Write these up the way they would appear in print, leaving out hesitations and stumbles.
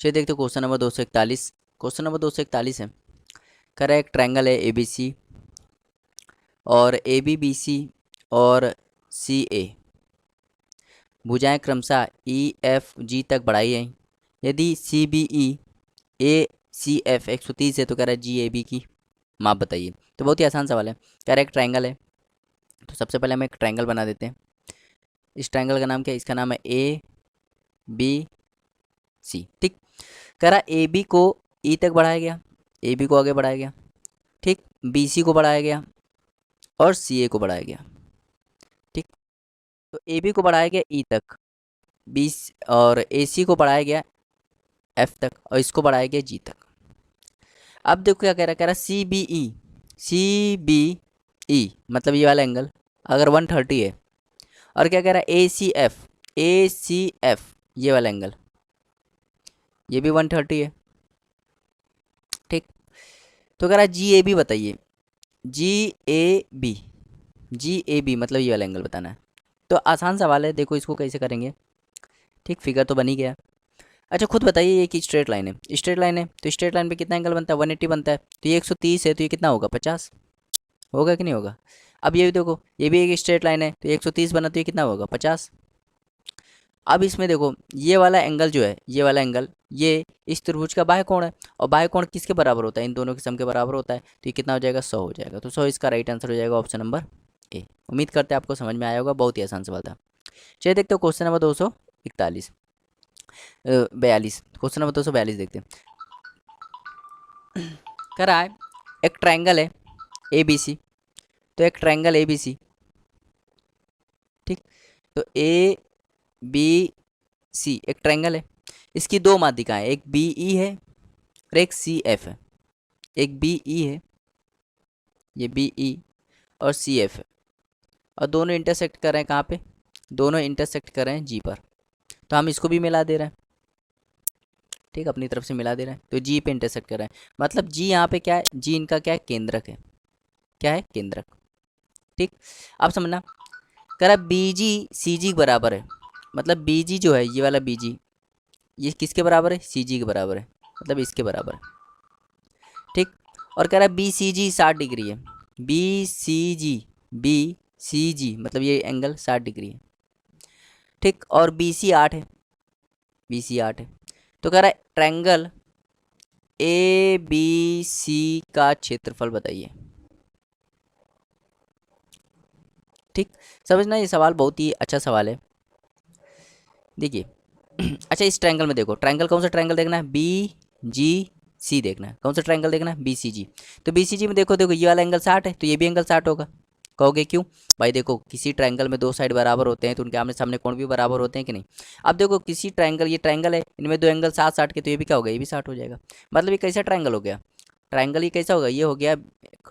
चलिए देखते हो क्वेश्चन नंबर 241। क्वेश्चन नंबर 241 है, कह रहा है एक ट्रायंगल है ए बी सी और ए बी बी सी और सी ए, भुजाएं क्रमशः ई एफ जी तक बढ़ाई हैं। यदि सी बी ई ए सी एफ 130 है तो कह रहा है जी ए बी की माप बताइए। तो बहुत ही आसान सवाल है। कह रहा है एक ट्रायंगल है, तो सबसे पहले हम एक ट्रायंगल बना देते हैं। इस ट्रायंगल का नाम क्या है? इसका नाम है ए बी सी। ठीक, कह रहा ए बी को ई तक बढ़ाया गया, ए बी को आगे बढ़ाया गया, ठीक, बी सी को बढ़ाया गया और सी ए को बढ़ाया गया। ठीक, तो ए बी को बढ़ाया गया ई तक, बी और ए सी को बढ़ाया गया एफ तक और इसको बढ़ाया गया जी तक। अब देखो क्या कह रहा है सी बी ई मतलब ये वाला एंगल अगर 130 है, और क्या कह रहा है ए सी एफ ये वाला एंगल ये भी 130 है। ठीक, तो कह रहा है जी ए बी बताइए। जी ए बी मतलब ये वाला एंगल बताना है। तो आसान सवाल है, देखो इसको कैसे करेंगे। ठीक, फिगर तो बन ही गया। अच्छा खुद बताइए, ये कि स्ट्रेट लाइन है, स्ट्रेट लाइन है तो स्ट्रेट लाइन पे कितना एंगल बनता है? 180 बनता है। तो ये 130 है तो ये कितना होगा? 50 होगा कि नहीं होगा? अब ये भी देखो, ये भी एक स्ट्रेट लाइन है तो 130 बना तो ये कितना होगा? 50। अब इसमें देखो ये वाला एंगल जो है, ये वाला एंगल ये इस त्रिभुज का बाह्य कोण है, और बाह्य कोण किसके बराबर होता है? इन दोनों के सम के बराबर होता है। तो ये कितना हो जाएगा? 100 हो जाएगा। तो 100 इसका राइट आंसर हो जाएगा, ऑप्शन नंबर ए। उम्मीद करते हैं आपको समझ में आया होगा, बहुत ही आसान सवाल था। चलिए देखते हो क्वेश्चन नंबर 242 42, क्वेश्चन नंबर 242 देखते हैं। कह रहा है एक ट्रायंगल है ए बी सी, तो एक ट्रायंगल ए बी सी, ठीक, तो ए बी सी एक ट्रायंगल है, इसकी दो माध्यिकाएं, एक बी ई है और एक सी एफ है। एक बी ई है, ये बी ई और सी एफ है, और दोनों इंटरसेक्ट कर रहे हैं कहाँ पे? दोनों इंटरसेक्ट कर रहे हैं जी पर। तो हम इसको भी मिला दे रहे हैं, ठीक, अपनी तरफ से मिला दे रहे हैं, तो जी पे इंटरसेक्ट कर रहे हैं। मतलब जी यहाँ पे क्या है? जी इनका क्या है? केंद्रक है। क्या है? केंद्रक। ठीक, अब समझना, कह रहा बी जी सी जी बराबर है। मतलब बी जी जो है, ये वाला बी जी, ये किसके बराबर है? सी जी के बराबर है, मतलब इसके बराबर है। ठीक, और कह रहा है बी सी जी 60 डिग्री है। बी सी जी मतलब ये एंगल 60 डिग्री है। ठीक, और बी सी 8 है, बी सी 8 है। तो कह रहा है ट्रायंगल ए बी सी का क्षेत्रफल बताइए। ठीक, समझना, ये सवाल बहुत ही अच्छा सवाल है। देखिए अच्छा इस ट्रायंगल में देखो, ट्रायंगल कौन सा ट्रायंगल देखना है? बी जी सी देखना है। कौन सा ट्रायंगल देखना है? बी सी जी। तो बी सी जी में देखो, देखो ये वाला एंगल 60 है तो ये भी एंगल 60 होगा। कहोगे क्यों? भाई देखो किसी ट्रायंगल में दो साइड बराबर होते हैं तो उनके आमने सामने कोण भी बराबर होते हैं कि नहीं। अब देखो किसी ट्रायंगल, ये ट्रायंगल है, इनमें दो एंगल 60 के, तो ये भी क्या होगा? ये भी 60 हो जाएगा। मतलब ये कैसा ट्रायंगल हो गया? ट्रायंगल ये कैसा होगा? ये हो गया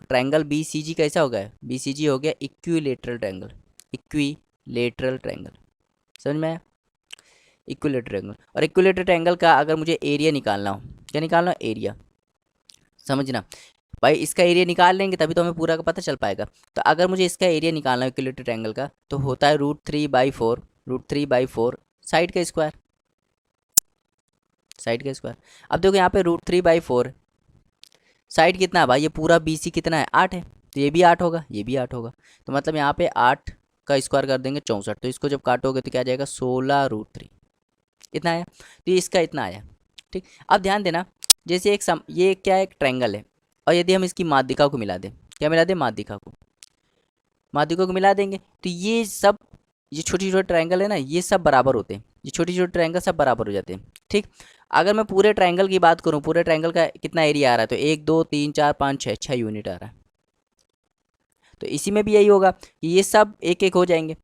ट्रायंगल बी सी जी। कैसा हो गया? बी सी जी हो गया इक्विलेटरल ट्रायंगल। इक्विलेटरल ट्रायंगल, समझ में आया? Equilateral triangle. और इक्विलेटरल ट्रायंगल का अगर मुझे एरिया निकालना हो, क्या निकालना हो? एरिया। समझना भाई, इसका एरिया निकाल लेंगे तभी तो हमें पूरा का पता चल पाएगा। तो अगर मुझे इसका एरिया निकालना है इक्विलेटरल ट्रायंगल का, तो होता है √3/4, √3/4 साइड का स्क्वायर, साइड का स्क्वायर। अब देखो यहाँ पे √3/4, साइड कितना है भाई? ये पूरा बी सी कितना है? 8 है, तो ये भी 8 होगा, ये भी 8 होगा। तो मतलब यहाँ पे 8 का स्क्वायर कर देंगे 64, तो इसको जब काटोगे तो क्या आ जाएगा? 16√3, इतना आया। तो ये इसका इतना आया। ठीक, अब ध्यान देना, जैसे ये क्या है? एक ट्रायंगल है, और यदि हम इसकी माध्यिका को मिला दें, क्या मिला दें? माध्यिका को, माध्यिका को मिला देंगे तो ये सब, ये छोटी छोटी ट्रायंगल है ना, ये सब बराबर होते हैं। ये छोटी छोटी ट्रायंगल सब बराबर हो जाते हैं। ठीक, अगर मैं पूरे ट्रायंगल की बात करूं, पूरे ट्रायंगल का कितना एरिया आ रहा है? तो 1 2 3 4 5 6 यूनिट आ रहा है। तो इसी में भी यही होगा कि ये सब एक एक हो जाएंगे,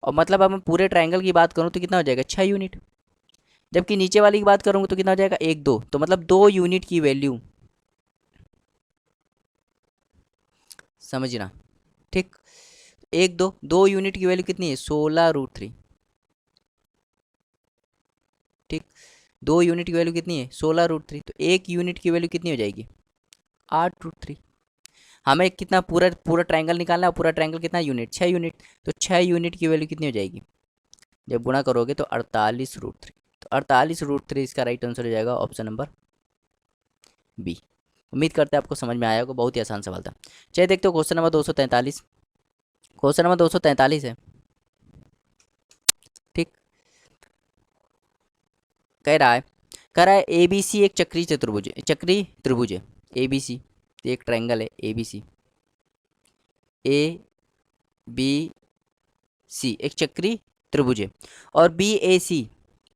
और मतलब अब मैं पूरे ट्रायंगल की बात करूं तो कितना हो जाएगा? 6 यूनिट। जबकि नीचे वाली की बात करूंगा तो कितना हो जाएगा? 1 2, तो मतलब 2 यूनिट की वैल्यू, समझना। ठीक, 1 2 2 यूनिट की वैल्यू कितनी है? 16√3। ठीक, 2 यूनिट की वैल्यू कितनी है? 16√3। तो 1 यूनिट की वैल्यू कितनी हो जाएगी? 8√3। हमें कितना पूरा पूरा ट्रायंगल निकालना है, और पूरा ट्रायंगल कितना यूनिट? 6 यूनिट। तो 6 यूनिट की वैल्यू कितनी हो जाएगी? जब गुणा करोगे तो 48√3। तो तो 48√3 इसका राइट आंसर हो जाएगा ऑप्शन नंबर बी। उम्मीद करते हैं आपको समझ में आया होगा, बहुत ही आसान सवाल था। चलिए देखते हो क्वेश्चन नंबर 243। क्वेश्चन नंबर 243 है, ठीक। कह रहा है ए बी सी एक चक्रीय चतुर्भुज है, चक्रीय त्रिभुज है ए बी सी, एक ट्रायंगल है A B C, A B सी एक चक्रीय त्रिभुज है, और बी ए सी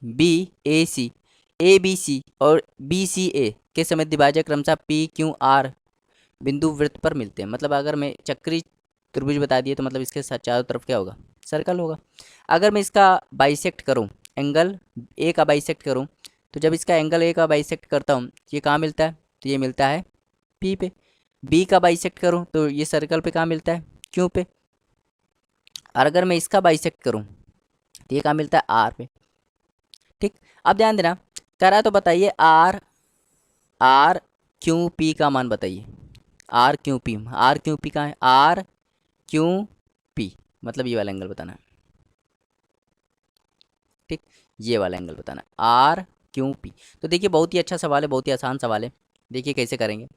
ए बी सी और बी सी ए के समेत दिभाजक क्रमशः पी क्यू आर बिंदु वृत्त पर मिलते हैं। मतलब अगर मैं चक्रीय त्रिभुज बता दिए तो मतलब इसके चारों तरफ क्या होगा, सर्कल होगा। अगर मैं इसका बाइसेक्ट करूं, एंगल ए का बाइसेक्ट करूं, तो जब इसका एंगल ए का बाइसेक्ट करता हूं ये कहाँ मिलता है, तो ये मिलता है पी पे। बी का बाइसेक्ट करूं तो ये सर्कल पे कहाँ मिलता है, क्यू पे। और अगर मैं इसका बाइसेक्ट करूं तो ये कहाँ मिलता है, आर पे, ठीक। अब ध्यान देना, कह रहा है तो बताइए आर क्यू पी का मान बताइए। आर क्यू पी कहाँ है, आर क्यू पी मतलब ये वाला एंगल बताना है, ठीक। ये वाला एंगल बताना है आर क्यू पी। तो देखिए बहुत ही अच्छा सवाल है, बहुत ही आसान सवाल है। देखिए कैसे करेंगे।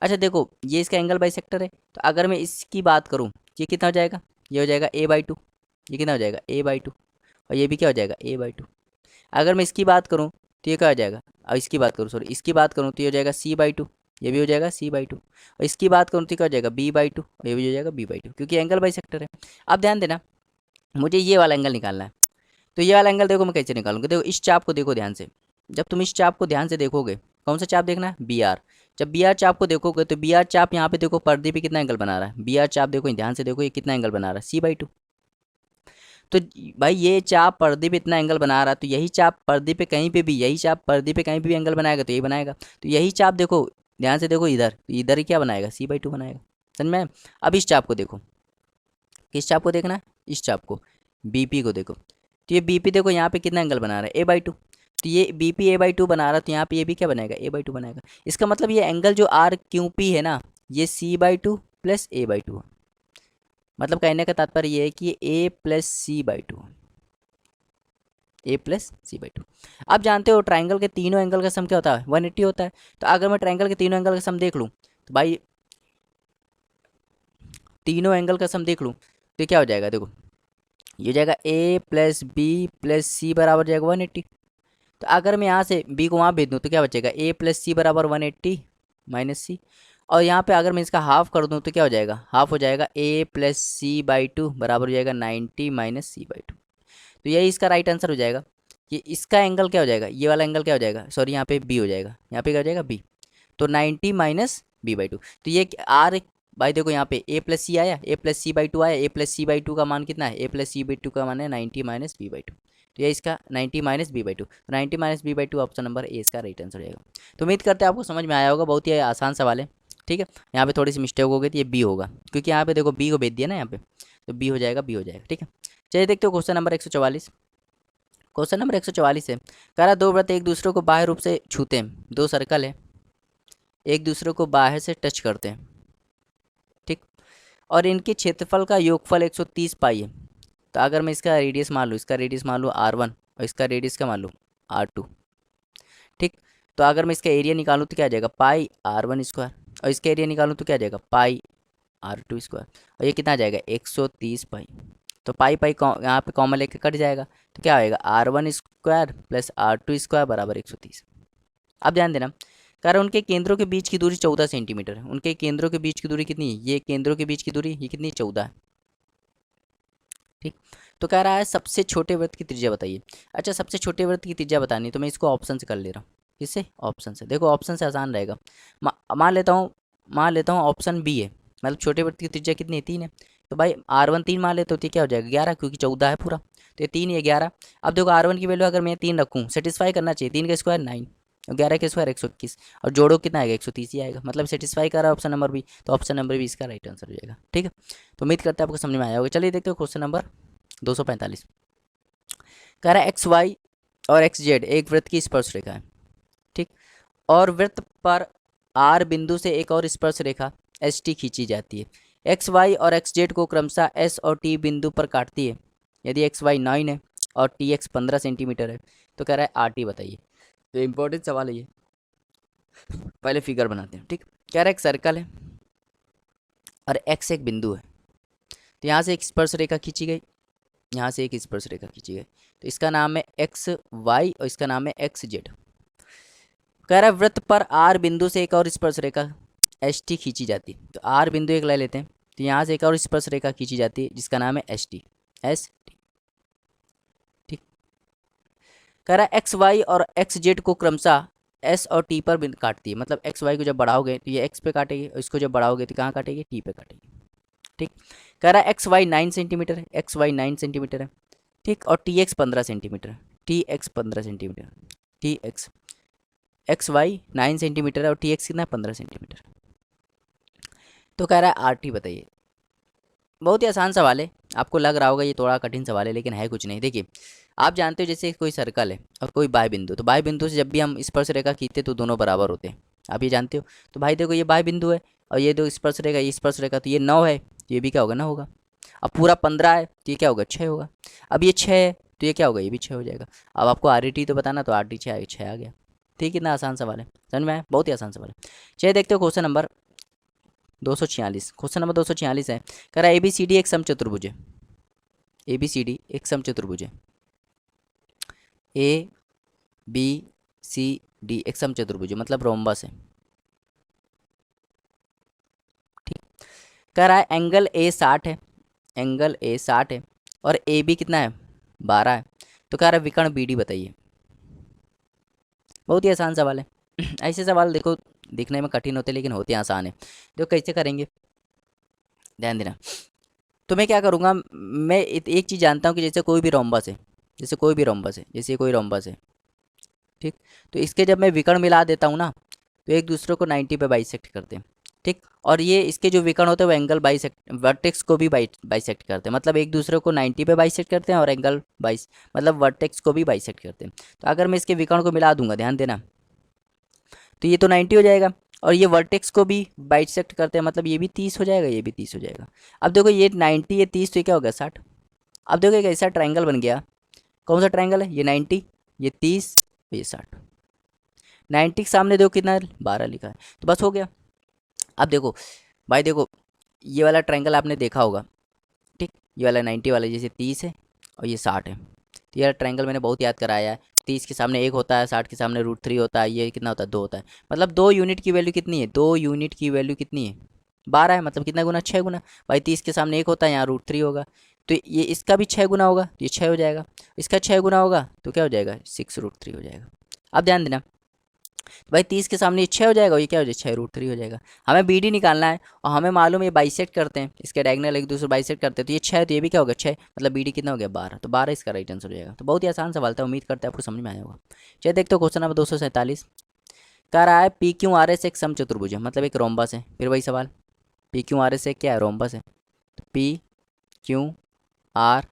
अच्छा देखो ये इसका एंगल बाइसेक्टर है, तो अगर मैं इसकी बात करूँ ये कितना हो जाएगा, ये हो जाएगा a/2। ये कितना हो जाएगा a/2, और ये भी क्या हो जाएगा a/2। अगर मैं इसकी बात करूँ तो ये क्या हो जाएगा, और इसकी बात करूँ सॉरी इसकी बात करूँ तो ये हो जाएगा c/2, ये भी हो जाएगा c/2। और इसकी बात करूँ तो क्या हो जाएगा b/2, और ये भी हो जाएगा b/2, क्योंकि एंगल बाइसेक्टर है। अब ध्यान देना, मुझे ये वाला एंगल निकालना है। तो ये वाला एंगल देखो मैं कैसे निकालूंगा, देखो इस चाप को देखो ध्यान से। जब तुम इस चाप को ध्यान से देखोगे, कौन सा चाप देखना है, बी आर। जब बी आर चाप को देखोगे तो बी आर चाप यहाँ पे देखो पर्दे पे कितना एंगल बना रहा है, बी आर चाप देखो ध्यान से देखो ये कितना एंगल बना रहा है, c/2। तो भाई ये चाप पर्दे पे इतना एंगल बना रहा है, तो यही चाप पर्दे पे कहीं पे भी, यही चाप पर्दे पे कहीं पे भी एंगल बनाएगा तो यही बनाएगा। तो यही चाप देखो ध्यान से देखो इधर, तो इधर ही क्या बनाएगा, c/2 बनाएगा। समझ में? अब इस चाप को देखो, किस चाप को देखना है, इस चाप को, बीपी को देखो। तो ये बीपी देखो यहाँ पे कितना एंगल बना रहा है, a/2। तो ये बीपी a/2 बना रहा है, तो यहाँ पे ये भी क्या बनाएगा, a/2 बनाएगा। इसका मतलब ये एंगल जो आर क्यू पी है ना, ये c/2 प्लस a/2 है। मतलब कहने का तात्पर्य ये है कि ये a plus c/2, a plus c/2। आप जानते हो ट्राइंगल के तीनों एंगल का सम क्या होता है, 180 होता है। तो अगर मैं ट्राइंगल के तीनों एंगल का सम देख लूँ तो भाई तीनों एंगल का सम देख लूँ तो क्या हो जाएगा, देखो ये हो जाएगा a प्लस बी प्लस सी बराबर जाएगा 180। तो अगर मैं यहाँ से b को वहाँ भेज दूँ तो क्या बचेगा, a प्लस सी बराबर 180 माइनस सी। और यहाँ पे अगर मैं इसका हाफ कर दूँ तो क्या हो जाएगा, हाफ हो जाएगा a प्लस c/2 बराबर हो जाएगा 90 माइनस c/2। तो यही इसका राइट आंसर हो जाएगा। कि इसका एंगल क्या हो जाएगा, ये वाला एंगल क्या हो जाएगा, सॉरी यहाँ पे b हो जाएगा, यहाँ पे क्या हो जाएगा b। तो 90 माइनस b/2। तो ये r भाई देखो यहाँ पे a प्लस सी आया, a प्लस c/2 आया, a प्लस c/2 का मान कितना है, a प्लस c/2 का मान है 90 माइनस b/2। तो ये इसका 90 माइनस b/2, तो 90 minus b/2 option number A इसका राइट आंसर हो जाएगा। तो उम्मीद करते हैं आपको समझ में आया होगा, बहुत ही आसान सवाल है, ठीक है। यहाँ पे थोड़ी सी मिस्टेक हो गई थी, ये बी होगा, क्योंकि यहाँ पे देखो बी को भेज दिया ना यहाँ पे, तो बी हो जाएगा, बी हो जाएगा, ठीक है। चलिए देखते हो क्वेश्चन नंबर 144। क्वेश्चन नंबर 144 है, कह रहा दो वृत्त एक दूसरे को बाह्य रूप से छूते हैं, दो सर्कल है एक दूसरे को बाहर से टच करते हैं, ठीक। और इनके क्षेत्रफल का योगफल 130 पाई है। तो अगर मैं इसका रेडियस मान लूँ, इसका रेडियस मान लूँ r1 और इसका रेडियस का मान लूँ r2, ठीक। तो अगर मैं इसका एरिया निकालूँ तो क्या आ जाएगा, पाई r1 स्क्वायर, और इसका एरिया निकालूँ तो क्या आ जाएगा, पाई r2 स्क्वायर, और ये कितना आ जाएगा 130 पाई। तो पाई पाई यहाँ पे कॉमन लेके कट जाएगा, तो क्या आएगा r1 square plus r2 square बराबर 130। अब ध्यान देना, कारण उनके केंद्रों के बीच की दूरी 14 सेंटीमीटर है। उनके केंद्रों के बीच की दूरी कितनी है, ये केंद्रों के बीच की दूरी ये कितनी 14 है, ठीक। तो कह रहा है सबसे छोटे वृत्त की त्रिज्या बताइए। अच्छा सबसे छोटे वृत्त की त्रिज्या बतानी है, तो मैं इसको ऑप्शन से कर ले रहा हूँ। किससे, ऑप्शन से। देखो ऑप्शन से आसान रहेगा। मान लेता हूँ ऑप्शन बी है, मतलब छोटे वृत्त की त्रिज्या कितनी है, 3 है। तो भाई r1 3 मान लेते हो तो क्या हो जाएगा 11, क्योंकि 14 है पूरा, तो ये 3 ये 11। अब देखो r1 की वैल्यू अगर मैं 3 रखूँ, सेटिस्फाई करना चाहिए, 3 का स्क्वायर 9 और 11 के स्क्वायर 121, और जोड़ो कितना आएगा 130 ही आएगा, मतलब सेटिस्फाई कर रहा है ऑप्शन नंबर बी। तो ऑप्शन नंबर बी इसका राइट आंसर हो जाएगा, ठीक है। तो उम्मीद करते हैं आपको समझ में आया होगा। चलिए देखते हो क्वेश्चन नंबर 245। कह रहा है एक्स वाई और एक्स जेड एक वृत्त की स्पर्श रेखा है, ठीक। और वृत्त पर आर बिंदु से एक और स्पर्श रेखा एस टी खींची जाती है। एक्स वाई और एक्स जेड को क्रमशः एस और टी बिंदु पर काटती है। यदि एक्स वाई 9 है और टी एक्स 15 सेंटीमीटर है। तो कह रहा है आर टी बताइए। तो इम्पोर्टेंट सवाल है ये, पहले फिगर बनाते हैं। ठीक, कह रहा है एक सर्कल है और एक्स एक बिंदु है। तो यहाँ से एक स्पर्श रेखा खींची गई, यहाँ से एक स्पर्श रेखा खींची गई, तो इसका नाम है एक्स वाई और इसका नाम है एक्स जेड। कह रहा है वृत्त पर आर बिंदु से एक और स्पर्श रेखा एस टी खींची जाती है। तो आर बिंदु एक ले लेते हैं, तो यहाँ से एक और स्पर्श रेखा खींची जाती है जिसका नाम है एस टी, एस टी। ठीक, कह रहा है एक्स वाई और एक्स जेड को क्रमशः एस और टी पर काटती है। मतलब एक्स वाई को जब बढ़ाओगे तो ये एक्स पे काटेगी और इसको जब बढ़ाओगे तो कहाँ काटेगी, टी पे काटेगी। ठीक, कह रहा है एक्स वाई 9 सेंटीमीटर है, एक्स वाई 9 सेंटीमीटर है। ठीक, और टी एक्स 15 सेंटीमीटर है, T X 15 centimetre, T X, X Y 9 centimetre है और टी एक्स कितना है, 15 सेंटीमीटर। तो कह रहा है आर टी बताइए। बहुत ही आसान सवाल है, आपको लग रहा होगा ये थोड़ा कठिन सवाल है, लेकिन है कुछ नहीं। देखिए, आप जानते हो जैसे कोई सर्कल है और कोई बाह्य बिंदु, तो बाह्य बिंदु से जब भी हम स्पर्श रेखा खींचते तो दोनों बराबर होते हैं, आप ये जानते हो। तो भाई देखो, ये बाह्य बिंदु है और ये दो स्पर्श रेखा, ये स्पर्श रेखा, तो ये 9 है तो ये भी क्या होगा, 9 होगा। अब पूरा 15 है तो ये क्या होगा, 6 होगा। अब ये 6 है तो ये क्या होगा, ये भी 6 हो जाएगा। अब आपको आर ई टी तो बताना, तो आर टी 6 आ गया। ठीक, कितना आसान सवाल है, समझ में आया, बहुत ही आसान सवाल है। चलिए देखते हो क्वेश्चन नंबर 246। क्वेश्चन नंबर 246 है, कह रहा है ए बी सी डी एक समचतुर्भुज है। ए बी सी डी एक समचतुर्भुज है, ए बी सी डी एक समचतुर्भुज है, मतलब रोम्बस है। ठीक, कह रहा है एंगल ए 60 है, एंगल ए 60 है और ए बी कितना है, 12 है। तो कह रहा है विकर्ण बी डी बताइए। बहुत ही आसान सवाल है। ऐसे सवाल देखो दिखने में कठिन होते लेकिन होते आसान है। देखो कैसे करेंगे, ध्यान देना। तो मैं क्या करूँगा, मैं एक चीज़ जानता हूँ कि जैसे कोई भी रोम्बस है, जैसे कोई भी रोम्बस है, जैसे कोई रोम्बस है, ठीक, तो इसके जब मैं विकर्ण मिला देता हूँ ना, तो एक दूसरे को 90 पे बाइसेक्ट करते हैं। ठीक, और ये इसके जो विकर्ण होते हैं वो एंगल बाइसेक्ट, वर्टेक्स को भी बाइसेक्ट करते हैं, मतलब एक दूसरे को 90 पे बाइसेक्ट करते हैं और एंगल बाइस, मतलब वर्टेक्स को भी बाइसेक्ट करते हैं। तो अगर मैं इसके विकर्ण को मिला दूंगा, ध्यान देना, तो ये तो 90 हो जाएगा और ये वर्टेक्स को भी बाइसेक्ट करते हैं, मतलब ये भी 30 हो जाएगा, ये भी 30 हो जाएगा। अब देखो ये 90, ये 30, तो ये क्या हो गया, 60। अब देखो एक ऐसा ट्राइंगल बन गया, कौन सा ट्राइंगल है, ये 90, ये 30, ये 60। 90 के सामने देखो कितना है, 12 लिखा है, तो बस हो गया। अब देखो भाई, देखो ये वाला ट्राइंगल आपने देखा होगा, ठीक, ये वाला 90 वाला, जैसे 30 है और ये 60 है। तो ये ट्राइंगल मैंने बहुत याद कराया है। 30 के सामने 1 होता है, 60 के सामने √3 होता है, ये कितना होता है, 2 होता है। मतलब 2 यूनिट की वैल्यू कितनी है, 2 यूनिट की वैल्यू कितनी है, 12 है। मतलब कितना गुना, 6 गुना। भाई 30 के सामने 1 होता है, यहाँ √3 होगा, तो ये इसका भी 6 गुना होगा, तो ये 6 हो जाएगा। इसका 6 गुना होगा तो क्या हो जाएगा, 6√3 हो जाएगा। अब ध्यान देना, तो भाई 30 के सामने ये 6 हो जाएगा और ये क्या हो जाएगा, 6√3 हो जाएगा। हमें बी डी निकालना है और हमें मालूम है ये बाइसेक्ट करते हैं, इसके डायगोनल एक दूसरे बाइसेक्ट करते हैं, तो ये 6 है तो ये भी क्या होगा, 6, मतलब बी डी कितना हो गया, 12। तो 12 इसका राइट आंसर हो जाएगा। तो बहुत ही आसान सवाल था, उम्मीद करते हैं आपको समझ में आया होगा। चलिए देखते हो क्वेश्चन नंबर 247। कह रहा है पी क्यू आर एस एक समचतुर्भुज है, मतलब एक रोम्बस है। फिर वही सवाल, पी क्यू आर एस एक क्या है, रोम्बस है। तो पी क्यू आर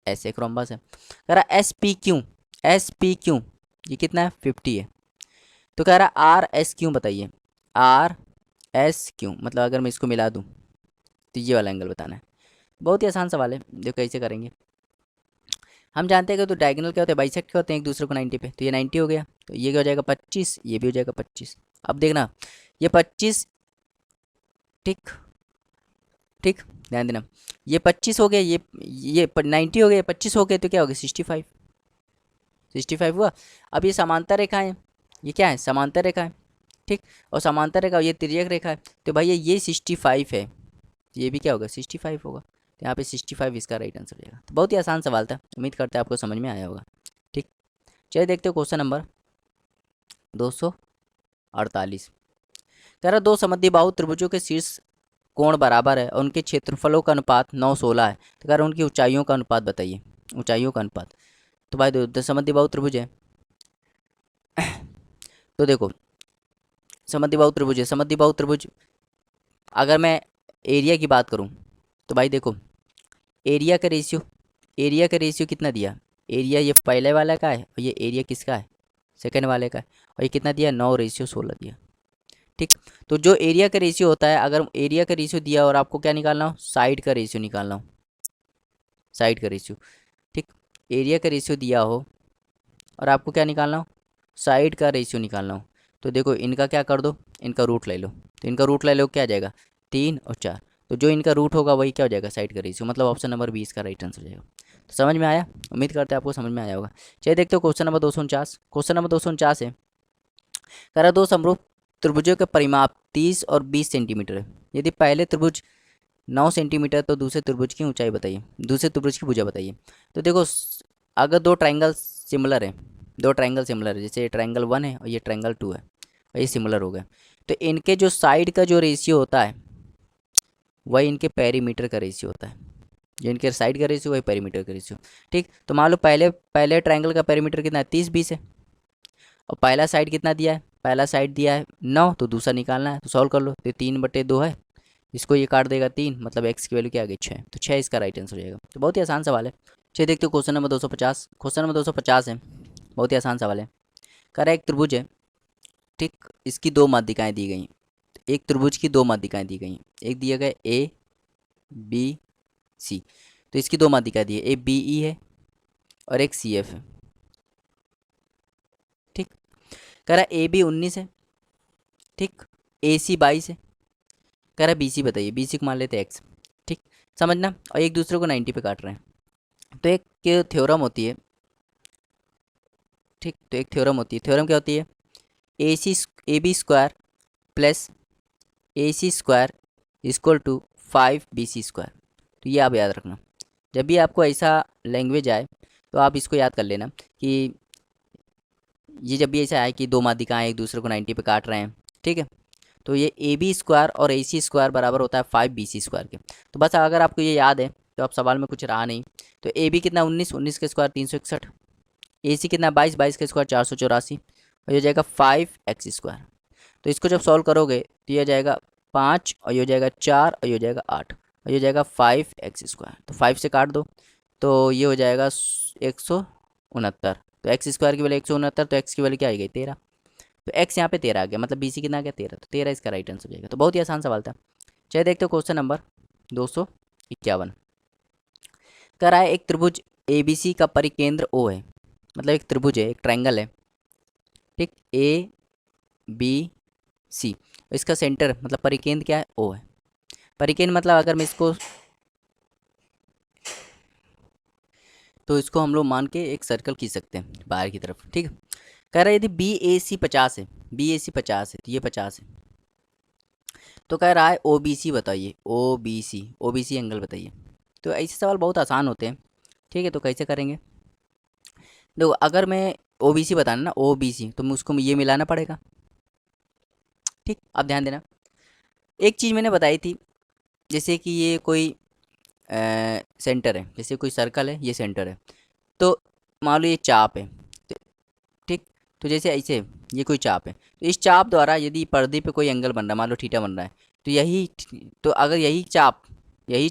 एस एक रोम्बस है। कह रहा है एस पी क्यू ये कितना है, 50 है। तो कह रहा है आर एस क्यू बताइए, आर एस क्यू, मतलब अगर मैं इसको मिला दूं तो ये वाला एंगल बताना है। बहुत ही आसान सवाल है, देखो कैसे करेंगे। हम जानते हैं कि तो डायगोनल क्या होते हैं, बाइसेक्ट क्या होते हैं एक दूसरे को 90 पे, तो ये 90 हो गया, तो ये क्या हो जाएगा, 25, ये भी हो जाएगा 25। अब देखना ये 25, ठीक ठीक, ध्यान देना, ये 25 हो गया, ये 90 हो गया, 25 हो गया, तो क्या हो गया, 65, 65 हुआ। अब ये समांतर रेखा है, ये क्या है, समांतर रेखा है, ठीक, और समांतर रेखा, ये तिर्यक रेखा है, तो भैया ये 65 है, ये भी क्या होगा, 65 होगा। तो यहाँ पे 65 इसका राइट आंसर हो जाएगा। तो बहुत ही आसान सवाल था, उम्मीद करते हैं आपको समझ में आया होगा। ठीक, चलिए देखते हो क्वेश्चन नंबर 248। कह रहा दो समद्विबाहु त्रिभुजों के शीर्ष कोण बराबर है और उनके क्षेत्रफलों का अनुपात 9:16 है। तो कह रहा उनकी ऊंचाइयों का अनुपात बताइए, ऊंचाइयों का अनुपात। तो भाई दो समद्विबाहु त्रिभुज है, तो देखो समद्विबाहु त्रिभुज है, समद्विबाहु त्रिभुज, अगर मैं एरिया की बात करूं तो भाई देखो एरिया का रेशियो, एरिया का रेशियो कितना दिया, एरिया ये पहले वाला का है और ये एरिया किसका है, सेकंड वाले का है, और ये कितना दिया, 9:16 दिया। ठीक, तो जो एरिया का रेशियो होता है, अगर एरिया का रेशियो दिया और आपको क्या निकालना हो, साइड का रेशियो निकालना हो, साइड का रेशियो। ठीक, एरिया का रेशियो दिया हो और आपको क्या निकालना हो, साइड का रेशियो निकालना हो, तो देखो इनका क्या कर दो, इनका रूट ले लो। तो इनका रूट ले लो, क्या आ जाएगा 3 और 4। तो जो इनका रूट होगा वही क्या हो जाएगा, साइड का रेशियो, मतलब ऑप्शन नंबर 20 का राइट आंसर हो जाएगा। तो समझ में आया, उम्मीद करते हैं आपको समझ में आया होगा। चलिए देखते हो क्वेश्चन नंबर 249। क्वेश्चन नंबर 249 है, कह रहा दो समरूप त्रिभुजों का परिमाप 30 और 20 सेंटीमीटर है। यदि पहले त्रिभुज 9 सेंटीमीटर तो दूसरे त्रिभुज की ऊंचाई बताइए, दूसरे त्रिभुज की भुजा बताइए। तो देखो अगर दो ट्राइंगल सिमिलर है, दो ट्राइंगल सिमिलर है, जैसे ये ट्राइंगल 1 है और ये ट्राइंगल 2 है और ये सिमिलर हो गए, तो इनके जो साइड का जो रेशियो होता है वही इनके पेरीमीटर का रेशियो होता है। जो इनके साइड का रेशियो वही पेरीमीटर का रेशियो। ठीक, तो मान लो पहले पहले ट्राइंगल का पेरीमीटर कितना है, 30 20 है, और पहला साइड कितना दिया है, पहला साइड दिया है 9, तो दूसरा निकालना है, तो सॉल्व कर लो। तो 3/2 है, इसको ये काट देगा 3, मतलब एक्स की वैल्यू क्या आ गई 6, तो 6 इसका राइट आंसर हो जाएगा। तो बहुत ही आसान सवाल है। चलिए देखते हो क्वेश्चन नंबर 250। क्वेश्चन नंबर 250 है, बहुत ही आसान सवाल है। कह रहा है एक त्रिभुज है, ठीक, इसकी दो माध्यिकाएँ दी गई। एक त्रिभुज की दो माध्यिकाएँ दी गई, एक दिया गया ए बी सी, तो इसकी दो माध्यिकाएँ दी है, ए बी ई है और एक सी एफ है। ठीक, कह रहा है ए बी 19 है, ठीक, ए सी 22 है, कह रहा है बी सी बताइए, बी सी को मान लेते हैं एक्स। ठीक, समझना, और एक दूसरे को 90 पे काट रहे हैं। तो एक थ्योरम होती है, ठीक, तो एक थ्योरम होती है, थ्योरम क्या होती है, A B square plus A C square equal to 5 BC square. तो ये आप याद रखना, जब भी आपको ऐसा लैंग्वेज आए तो आप इसको याद कर लेना कि ये जब भी ऐसा आए कि दो माध्यिकाएँ एक दूसरे को 90 पे काट रहे हैं, ठीक है, तो ये ए बी स्क्वायर और ए सी स्क्वायर बराबर होता है 5 BC स्क्वायर के। तो बस अगर आपको ये याद है तो अब सवाल में कुछ रहा नहीं। तो ए बी कितना 19, 19 के स्क्वायर 361, ए सी कितना 22, 22 के स्क्वायर 484, और ये हो जाएगा 5x स्क्वायर। तो इसको जब सॉल्व करोगे तो ये हो जाएगा 5 और ये हो जाएगा 4 और ये हो जाएगा 8 और ये हो जाएगा 5x स्क्वायर। तो 5 से काट दो तो ये हो जाएगा 169। तो एक्स स्क्वायर की वैल्यू 169, तो एक्स की वैल्यू क्या आ गई 13। तो एक्स यहाँ पे 13 आ गया, मतलब बी सी कितना आ गया 13, तो 13 इसका राइट आंसर हो जाएगा। तो बहुत ही आसान सवाल था। चलिए देखते हो क्वेश्चन नंबर 251। कह रहा है एक त्रिभुज ए बी सी का परिकेंद्र ओ है, मतलब एक त्रिभुज है, एक ट्राइंगल है, ठीक, ए बी सी, इसका सेंटर मतलब परिकेंद्र क्या है, ओ है। परिकेंद्र मतलब अगर मैं इसको, तो इसको हम लोग मान के एक सर्कल खींच सकते हैं बाहर की तरफ। ठीक है, कह रहा है यदि बी ए सी 50 है, बी ए सी 50 है, तो ये 50 है, तो कह रहा है ओ बी सी बताइए, ओ बी सी एंगल बताइए। तो ऐसे सवाल बहुत आसान होते हैं। ठीक है, तो कैसे करेंगे, देखो अगर मैं ओ बी सी बताना ना, ओ बी सी, तो मैं उसको ये मिलाना पड़ेगा। ठीक, अब ध्यान देना, एक चीज़ मैंने बताई थी, जैसे कि ये कोई सेंटर है, जैसे कोई सर्कल है, ये सेंटर है, तो मान लो ये चाप है, तो ठीक, तो जैसे ऐसे ये कोई चाप है, तो इस चाप द्वारा यदि पर्दे पे कोई एंगल बन रहा है, मान लो थीटा बन रहा है, तो यही, तो अगर यही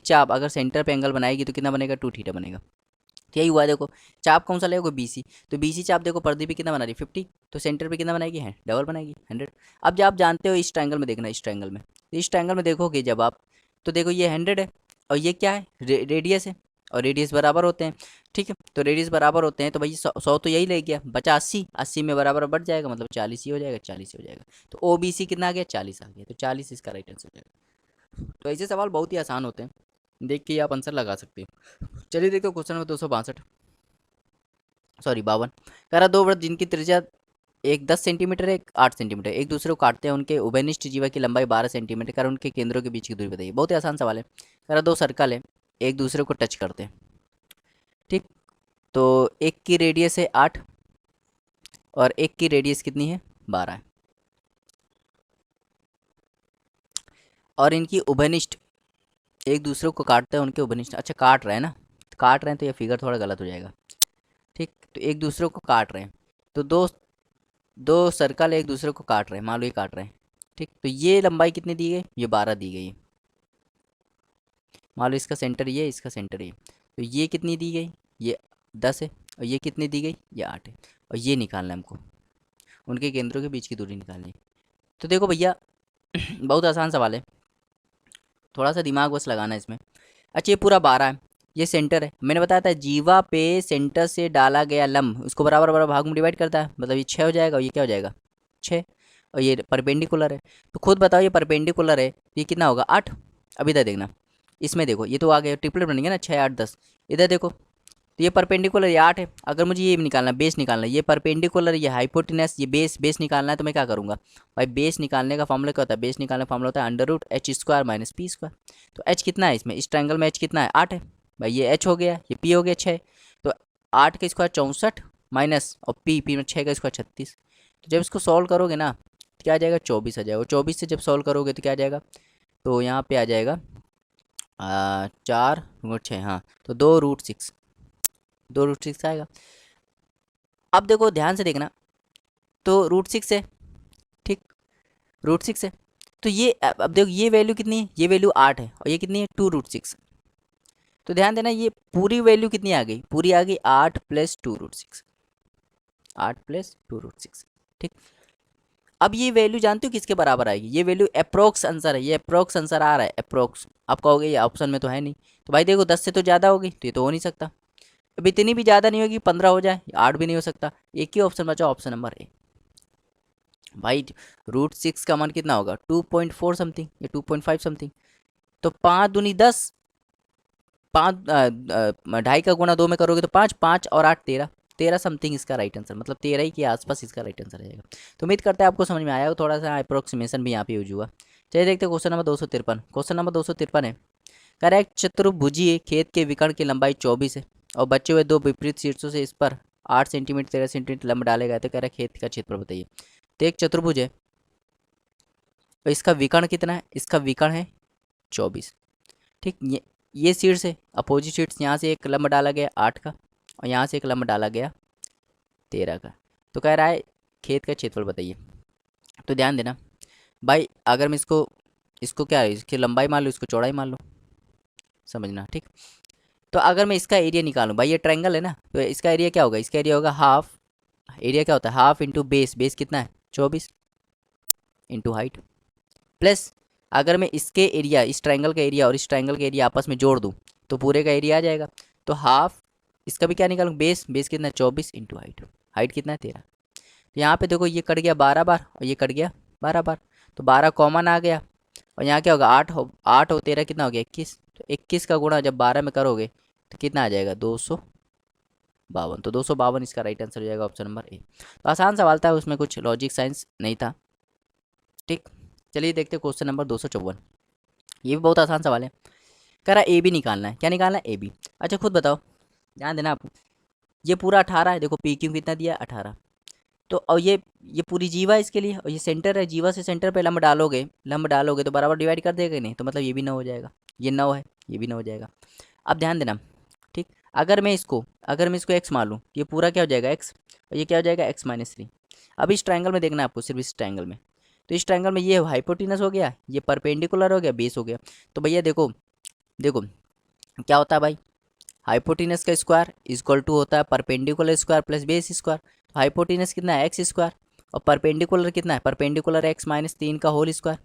चाप अगर सेंटर पे एंगल बनाएगी तो कितना बनेगा, 2 थीटा बनेगा। तो यही हुआ, देखो चाप कौन सा लेगा, बी सी, तो बी सी चाप देखो पर्दे पे कितना बना रही है 50, तो सेंटर पे कितना बनाएगी है डबल बनाएगी 100। अब जब आप जानते हो इस ट्रायंगल में देखना, इस ट्रायंगल में, तो इस ट्रायंगल में देखोगे जब आप, तो देखो ये 100 है और ये क्या है, रेडियस है, और रेडियस बराबर होते हैं। ठीक है, तो रेडियस बराबर होते हैं, तो भाई 100 तो यही ले गया, बचा 80, 80 में बराबर बढ़ जाएगा, मतलब 40 ही हो जाएगा, 40 ही हो जाएगा। तो ओ बी सी कितना आ गया, 40 आ गया, तो 40 इसका राइट आंसर हो जाएगा। तो ऐसे सवाल बहुत ही आसान होते हैं, देख के ही आप आंसर लगा सकते हो। चलिए देखो क्वेश्चन नंबर 262, सॉरी 52। कह रहा दो वृत्त जिनकी त्रिज्या एक 10 सेंटीमीटर है, एक 8 सेंटीमीटर, एक दूसरे को काटते हैं, उनके उभयनिष्ठ जीवा की लंबाई 12 सेंटीमीटर, कर उनके केंद्रों के बीच की दूरी बताइए। बहुत ही आसान सवाल है। कह रहा दो सर्कल है, एक दूसरे को टच करते हैं, ठीक, तो एक की रेडियस है 8 और एक की रेडियस कितनी है 12 है, और इनकी उभयनिष्ठ एक दूसरे को काटते हैं, उनके उभयनिष्ठ, अच्छा काट रहे हैं ना, काट रहे हैं तो ये फिगर थोड़ा गलत हो जाएगा। ठीक, तो एक दूसरे को काट रहे हैं, तो दो दो सर्कल एक दूसरे को काट रहे हैं, मान लो ये काट रहे हैं, ठीक, तो ये लंबाई कितनी दी गई, ये 12 दी गई है। मान लो इसका सेंटर ये, इसका सेंटर ये, तो ये कितनी दी गई, ये 10 है, और ये कितनी दी गई, ये 8 है, और ये निकालना है हमको, उनके केंद्रों के बीच की दूरी निकालनी है। तो देखो भैया बहुत आसान सवाल है, थोड़ा सा दिमाग बस लगाना है इसमें। अच्छा ये पूरा 12 है, ये सेंटर है, मैंने बताया था जीवा पे सेंटर से डाला गया लंब उसको बराबर बराबर भाग में डिवाइड करता है, मतलब ये 6 हो जाएगा और ये क्या हो जाएगा 6, और ये परपेंडिकुलर है। तो खुद बताओ ये परपेंडिकुलर है ये कितना होगा 8। अब इधर देखना, इसमें देखो ये तो आ गया ट्रिपलेट बनेंगे ना 6 8 10। इधर देखो तो ये परपेंडिकुलर ये 8 है, अगर मुझे ये निकालना बेस निकालना है, ये परपेंडिकुलर ये हाइपोटेनस ये बेस निकालना है, तो मैं क्या करूँगा भाई बेस निकालने का फॉर्मूला क्या होता है, बेस निकालने का फॉर्मूला होता है under root H square minus P square. तो एच कितना है इसमें, इस ट्रायंगल में एच कितना है 8 है भाई, ये एच हो गया ये पी हो गया 6। तो 8 का स्क्वायर 64 माइनस और पी में 6 का स्क्वायर 36। तो जब इसको सॉल्व करोगे ना तो क्या आ जाएगा 24 आ जाएगा, 24 से जब सॉल्व करोगे तो क्या आ जाएगा, तो यहाँ पे आ जाएगा 4 × 6 हाँ, तो 2√6, 2√6 आएगा। अब देखो ध्यान से देखना, तो √6 है ठीक, √6 है, तो ये अब देखो ये वैल्यू कितनी है, ये वैल्यू 8 है और ये कितनी है 2√6। तो ध्यान देना ये पूरी वैल्यू कितनी आ गई, पूरी आ गई 8 + 2√6, 8 + 2√6 ठीक। अब ये वैल्यू जानते हो किसके बराबर आएगी, ये वैल्यू अप्रोक्स आंसर है, ये अप्रोक्स आंसर आ रहा है अप्रोक्स। आप कहोगे ये ऑप्शन में तो है नहीं, तो भाई देखो 10 से तो ज़्यादा होगी तो ये तो हो नहीं सकता, अब इतनी भी ज़्यादा नहीं होगी 15 हो जाए, 8 भी नहीं हो सकता, एक ही ऑप्शन बचा ऑप्शन नंबर ए। भाई √6 का मान कितना होगा 2.4 समथिंग या 2.5 समथिंग, तो 5 दूनी 10, 5 ढाई का गुणा 2 में करोगे तो 5, 5 और 8 13, 13 समथिंग इसका राइट आंसर, मतलब 13 ही के आसपास इसका राइट आंसर रहेगा। तो उम्मीद करते हैं आपको समझ में आया हो, थोड़ा सा अप्रोक्सीमेशन भी यहाँ पे यूज हुआ। चलिए देखते हैं क्वेश्चन नंबर 253। क्वेश्चन नंबर 253 है, करेक्ट चतुर्भुजीय खेत के विकर्ण की लंबाई 24 है और बचे हुए दो विपरीत शीर्षों से इस पर 8 सेंटीमीटर 13 सेंटीमीटर लंब डाले गए, तो कह रहा है खेत का क्षेत्रफल बताइए। तो एक चतुर्भुज है और इसका विकर्ण कितना है, इसका विकर्ण है 24 ठीक। ये शीर्ष है अपोजिट शीर्ष, यहाँ से एक लंब डाला गया 8 का और यहाँ से एक लंब डाला गया 13 का, तो कह रहा है खेत का क्षेत्रफल बताइए। तो ध्यान देना भाई, अगर मैं इसको इसको क्या है इसकी लंबाई मान लो, इसको चौड़ाई मान लो, समझना ठीक। तो अगर मैं इसका एरिया निकालूं, भाई ये ट्रायंगल है ना, तो इसका एरिया क्या होगा, इसका एरिया होगा हाफ, एरिया क्या होता है हाफ इंटू बेस, बेस कितना है 24 इंटू हाइट, प्लस अगर मैं इसके एरिया इस ट्रायंगल का एरिया और इस ट्रायंगल का एरिया आपस में जोड़ दूं तो पूरे का एरिया आ जाएगा। तो हाफ इसका भी क्या निकालूं बेस, बेस कितना है 24 इंटू हाइट, हाइट कितना है 13। तो यहाँ पे देखो ये कट गया 12 बार और ये कट गया 12 बार, तो 12 कॉमन आ गया और यहाँ क्या होगा 8 और 13 कितना हो गया 21, तो 21 का गुणा जब 12 में करोगे तो कितना आ जाएगा 252, तो 252 इसका राइट आंसर हो जाएगा ऑप्शन नंबर ए। तो आसान सवाल था, उसमें कुछ लॉजिक साइंस नहीं था ठीक। चलिए देखते हैं क्वेश्चन नंबर 254, ये भी बहुत आसान सवाल है, कह रहा ए बी निकालना है, क्या निकालना है ए बी। अच्छा खुद बताओ, ध्यान देना आप, ये पूरा 18 है, देखो पी क्यू कितना दिया 18, तो और ये पूरी जीवा है इसके लिए और ये सेंटर है, जीवा से सेंटर पे लंब डालोगे तो बराबर डिवाइड कर देगा नहीं, तो मतलब ये भी 9 हो जाएगा, ये 9 है ये भी 9 हो जाएगा। अब ध्यान देना ठीक, अगर मैं इसको एक्स मान लूँ तो ये पूरा क्या हो जाएगा एक्स और ये क्या हो जाएगा x-3। अब इस ट्रायंगल में देखना है आपको, सिर्फ इस ट्रायंगल में, तो इस ट्रायंगल में ये हाइपोटेनस हो गया, ये परपेंडिकुलर हो गया, बेस हो गया। तो भैया देखो देखो क्या होता है भाई, हाइपोटेनस का स्क्वायर इक्वल टू होता है perpendicular square plus base square. तो हाइपोटेनस कितना है एक्स स्क्वायर और परपेंडिकुलर कितना है, परपेंडिकुलर x-3 का होल स्क्वायर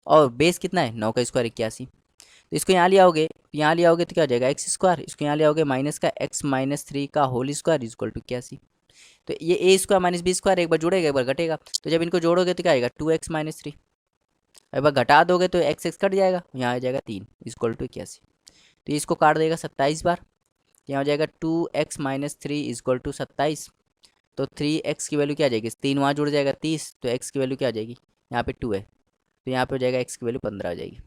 और बेस कितना है 9 का स्क्वायर 81। तो इसको यहाँ ले आओगे, यहाँ ले आओगे तो क्या हो जाएगा एक्स स्क्वायर, इसको यहाँ ले आओगे माइनस का x-3 का होल स्क्वायर इक्वल टू 81। तो ये ए स्क्वायर माइनस बी स्क्वायर एक बार जुड़ेगा एक बार घटेगा, तो जब इनको जोड़ोगे तो क्या आएगा 2x-3, एक बार घटा दोगे तो एक्स एक्स कट जाएगा, यहाँ आ जाएगा 3 इक्वल टू 81। तो इसको काट देगा 27 बार, यहाँ हो जाएगा 2x-3 इक्वल टू 27। तो 3x की वैल्यू क्या आ जाएगी, 3 वहाँ जुड़ जाएगा 30, तो x की वैल्यू क्या आ जाएगी, यहाँ पे 2 है तो यहाँ पे हो जाएगा x की वैल्यू 15 आ जाएगी,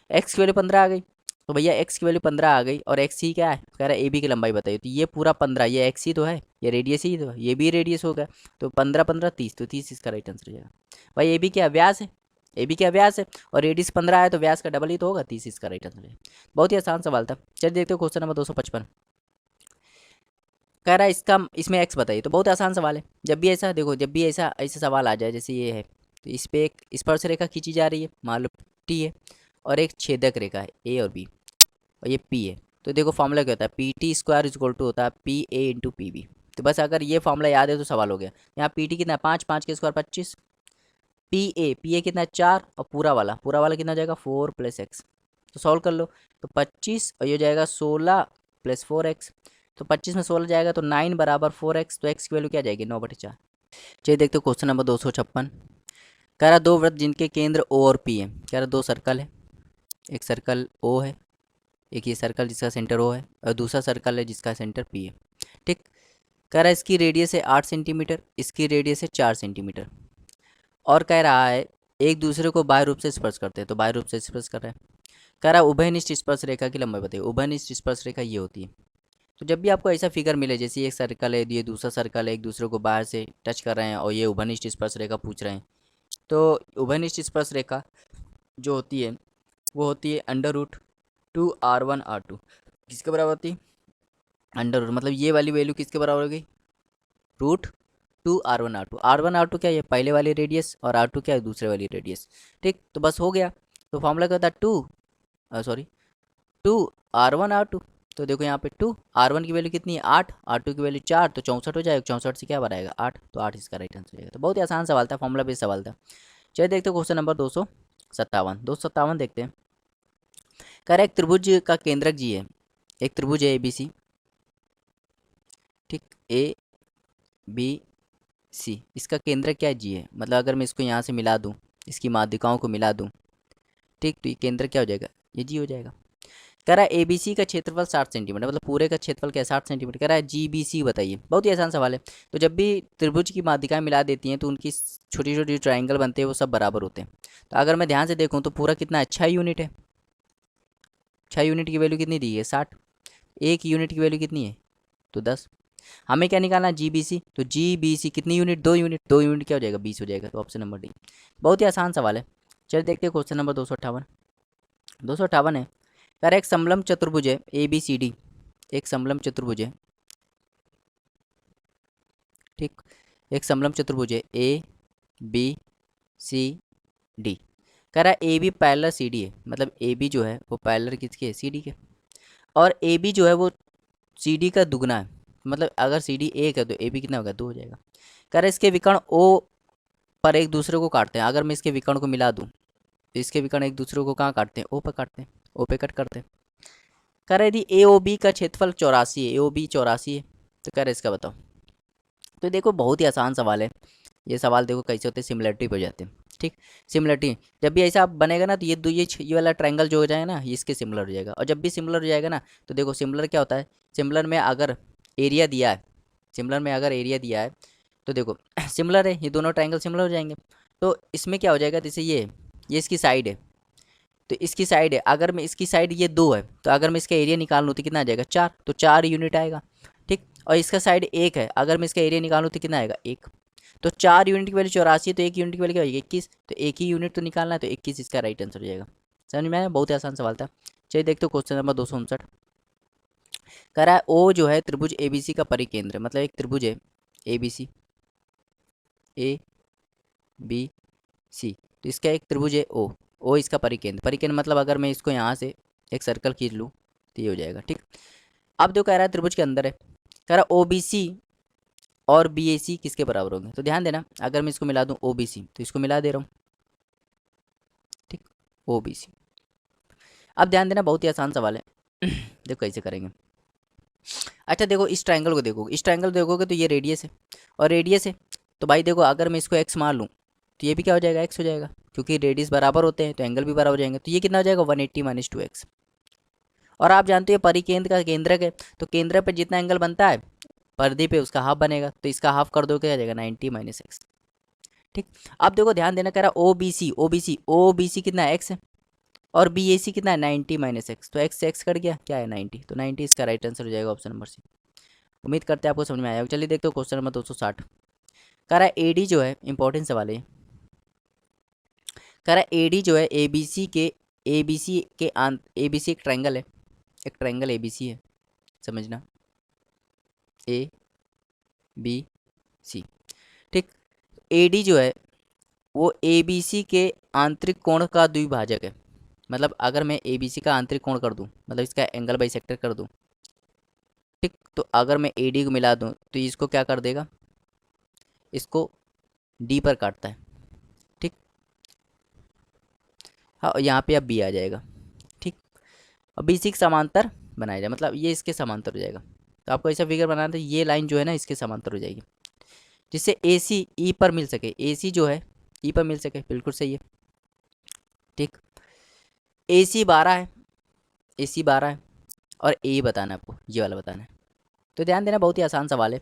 x की वैल्यू 15 आ गई। तो भैया x की वैल्यू 15 आ गई और x ही क्या है, कह रहा है ए बी की लंबाई बताइए। तो ये पूरा 15, ये x ही तो है, ये रेडियस ही तो है, ये भी रेडियस होगा, तो 15 15 30, तो 30 इसका राइट आंसर हो जाएगा। भाई ए बी क्या व्यास है, ए बी क्या व्यास है और रेडियस 15 है तो व्यास का डबल ही तो होगा, 30 इसका राइट आंसर है। बहुत ही आसान सवाल था। चलिए देखते हो क्वेश्चन नंबर 255, कह रहा है इसका इसमें एक्स बताइए। तो बहुत आसान सवाल है, जब भी ऐसा देखो, जब भी ऐसा ऐसा सवाल आ जाए जैसे ये है, तो इस पर एक स्पर्श रेखा खींची जा रही है, मान लो टी है और एक छेदक रेखा है ए और बी और ये पी है। तो देखो फॉर्मूला क्या होता है, P T square equal to होता है P A into P B. तो बस अगर ये फॉर्मूला याद है तो सवाल हो गया। यहाँ पी टी कितना है 5, 5 के स्क्वायर 25, पी ए कितना है 4 और पूरा वाला कितना हो जाएगा 4 + x, तो सॉल्व कर लो। तो 25 और ये हो जाएगा 16 प्लस 4x। तो 25 में 16 जाएगा तो 9 बराबर 4x। तो x की वैल्यू क्या जाएगी 9/4। चलिए देखते हो क्वेश्चन नंबर 256। कह रहा दो वृत्त जिनके केंद्र O और P है। कह रहा दो सर्कल है, एक सर्कल O है, एक ये सर्कल जिसका सेंटर O है, और दूसरा सर्कल है जिसका सेंटर P है। ठीक। कह रहा है इसकी रेडियस है 8 सेंटीमीटर, इसकी रेडियस है 4 सेंटीमीटर, और कह रहा है एक दूसरे को बाह्य रूप से स्पर्श करते हैं। तो बाह्य रूप से स्पर्श कर रहे हैं। कह रहा है उभयनिष्ठ स्पर्श रेखा की लंबाई बताइए। उभयनिष्ठ स्पर्श रेखा ये होती है। तो जब भी आपको ऐसा फिगर मिले जैसे एक सर्कल है, ये दूसरा सर्कल है, एक दूसरे को बाहर से टच कर रहे हैं और ये उभयनिष्ठ स्पर्श रेखा पूछ रहे हैं, तो उभयनिष्ठ स्पर्श रेखा जो होती है वो होती है √2r1r2। किसके बराबर होती है? अंडर रूट, मतलब ये वाली वैल्यू किसके बराबर हो गई? √2r1r2। r1r2 क्या है? पहले वाली रेडियस, और r2 क्या है? दूसरे वाली रेडियस। ठीक, तो बस हो गया। तो फॉर्मूला क्या होता है? To r1r2। तो देखो यहाँ पे r1 की वैल्यू कितनी है 8, r2 की वैल्यू 4, तो 64 हो जाएगा। 64 से क्या बनाएगा 8, तो 8 इसका राइट आंसर हो जाएगा। तो बहुत ही आसान सवाल था, फॉर्मूला बेस्ड सवाल था। चलिए देखते हैं क्वेश्चन नंबर 257 देखते हैं। कह रहा है एक त्रिभुज का केंद्रक जी है। एक त्रिभुज है ABC। ठीक, ABC, इसका केंद्रक क्या है? जी है। मतलब अगर मैं इसको यहाँ से मिला दूँ, इसकी माध्यिकाओं को मिला दूँ, ठीक, तो ये केंद्र क्या हो जाएगा? ये जी हो जाएगा। कह रहा है ABC का क्षेत्रफल 60 सेंटीमीटर, मतलब पूरे का क्षेत्रफल क्या है? 60 सेंटीमीटर। कह रहा है GBC बताइए। बहुत ही आसान सवाल है। तो जब भी त्रिभुज की माध्यिकाएं मिला देती हैं तो उनकी छोटी छोटी ट्राइंगल बनते हैं वो सब बराबर होते हैं। तो अगर मैं ध्यान से देखूँ तो पूरा कितना है? 6 यूनिट है। 6 यूनिट की वैल्यू कितनी दी है? 60। एक यूनिट की वैल्यू कितनी है? तो 10। हमें क्या निकालना है? GBC। तो GBC कितनी यूनिट? 2 यूनिट। 2 यूनिट क्या हो जाएगा? 20 हो जाएगा। तो ऑप्शन नंबर डी। बहुत ही आसान सवाल है। चलिए देखते हैं क्वेश्चन नंबर 258 है। यार एक समलम चतुर्भुज है ABCD। एक समलम चतुर्भुज है। ठीक, एक समलम चतुर्भुज है ABCD। कह रहा है AB पैरेलल CD है। मतलब AB जो है वो पैरेलल किसके है? CD के। और AB जो है वो CD का दुगना है। मतलब अगर CD 1 है तो AB कितना होगा? 2 हो जाएगा। कह रहा है इसके विकर्ण O पर एक दूसरे को काटते हैं। अगर मैं इसके विकर्ण को मिला दूं तो इसके विकर्ण एक दूसरे को कहाँ काटते हैं? O पर काटते हैं। O पे कट करते हैं। कह रहा है यदि AOB का क्षेत्रफल 84 है, AOB 84 है, तो कह रहे इसका बताओ। तो देखो बहुत ही आसान सवाल है। ये सवाल देखो कैसे होते हैं, सिमिलरिटी पे हो जाते हैं। ठीक, सिमिलरिटी जब भी ऐसा बनेगा ना तो ये वाला ट्रायंगल जो हो जाएगा ना ये इसके सिमिलर हो जाएगा। और जब भी सिमिलर हो जाएगा ना तो देखो सिमिलर क्या होता है? सिमिलर में अगर एरिया दिया है, सिमिलर में अगर एरिया दिया है तो देखो सिमिलर है, ये दोनों ट्रायंगल सिमिलर हो जाएंगे। तो इसमें क्या हो जाएगा? जैसे ये इसकी साइड है, तो इसकी साइड है, अगर मैं इसकी साइड ये 2 है तो अगर मैं इसका एरिया निकाल लूँ तो कितना आ जाएगा? 4, तो 4 यूनिट आएगा। ठीक, और इसका साइड 1 है, अगर मैं इसका एरिया निकालूँ तो कितना आएगा? 1। तो 4 यूनिट की वैल्यू 84, तो 1 यूनिट की वैल्यू क्या होगी? 21। तो एक ही यूनिट तो निकालना है, तो 21 इसका राइट आंसर हो जाएगा। समझ में आया? बहुत ही आसान सवाल था। चलिए देखते हो क्वेश्चन नंबर 259। कह रहा है ओ जो है त्रिभुज ABC का परिकेंद्र है। मतलब एक त्रिभुज है ABC ABC, तो इसका एक त्रिभुज है O इसका परिकेंद्र। परिकेंद्र मतलब अगर मैं इसको यहाँ से एक सर्कल खींच लूँ तो ये हो जाएगा। ठीक, अब जो कह रहा है त्रिभुज के अंदर है, कह रहा है OBC और BAC किसके बराबर होंगे? तो ध्यान देना, अगर मैं इसको मिला दूँ OBC तो इसको मिला दे रहा हूँ। ठीक, OBC। अब ध्यान देना, बहुत ही आसान सवाल है। देखो कैसे करेंगे। अच्छा देखो इस ट्रायंगल को देखो, इस ट्रायंगल देखोगे तो ये रेडियस है और रेडियस है। तो भाई देखो अगर मैं इसको x मान लूँ तो ये भी क्या हो जाएगा? x हो जाएगा, क्योंकि रेडियस बराबर होते हैं तो एंगल भी बराबर हो जाएंगे। तो ये कितना हो जाएगा? 180 - 2x। और आप जानते हो परिकेंद्र का केंद्रक है, तो केंद्र पर जितना एंगल बनता है परिधि पे उसका हाफ बनेगा, तो इसका हाफ कर दो क्या आ जाएगा? 90 - x। ठीक, अब देखो ध्यान देना, कह रहा है OBC कितना है? x है, और BAC कितना है? 90 - x। तो x से x कट गया, क्या है? 90। तो 90 इसका राइट आंसर हो जाएगा, ऑप्शन नंबर सी। उम्मीद करते हैं आपको समझ में आया होगा। चलिए देखते हो क्वेश्चन नंबर 260। कह रहा है AD जो है, इंपॉर्टेंट सवाल है। कह रहा है AD जो है ABC एक ट्रायंगल है, एक ट्रायंगल ABC है, समझना, ABC। ठीक, AD जो है वो ABC के आंतरिक कोण का द्विभाजक है। मतलब अगर मैं ABC का आंतरिक कोण कर दूं, मतलब इसका एंगल बाइसेक्टर कर दूं, ठीक, तो अगर मैं AD को मिला दूं तो इसको क्या कर देगा? इसको D पर काटता है। ठीक, हाँ, और यहाँ पे अब B आ जाएगा। ठीक, और BC के समांतर बनाया जाए, मतलब ये इसके समांतर हो जाएगा। तो आपको ऐसा फिगर बनाना था, ये लाइन जो है ना इसके समांतर हो जाएगी, जिससे AC E पर मिल सके, AC जो है E पर मिल सके। बिल्कुल सही है। ठीक, AC 12 है, AC 12 है और A बताना है आपको, ये वाला बताना है। तो ध्यान देना, बहुत ही आसान सवाल है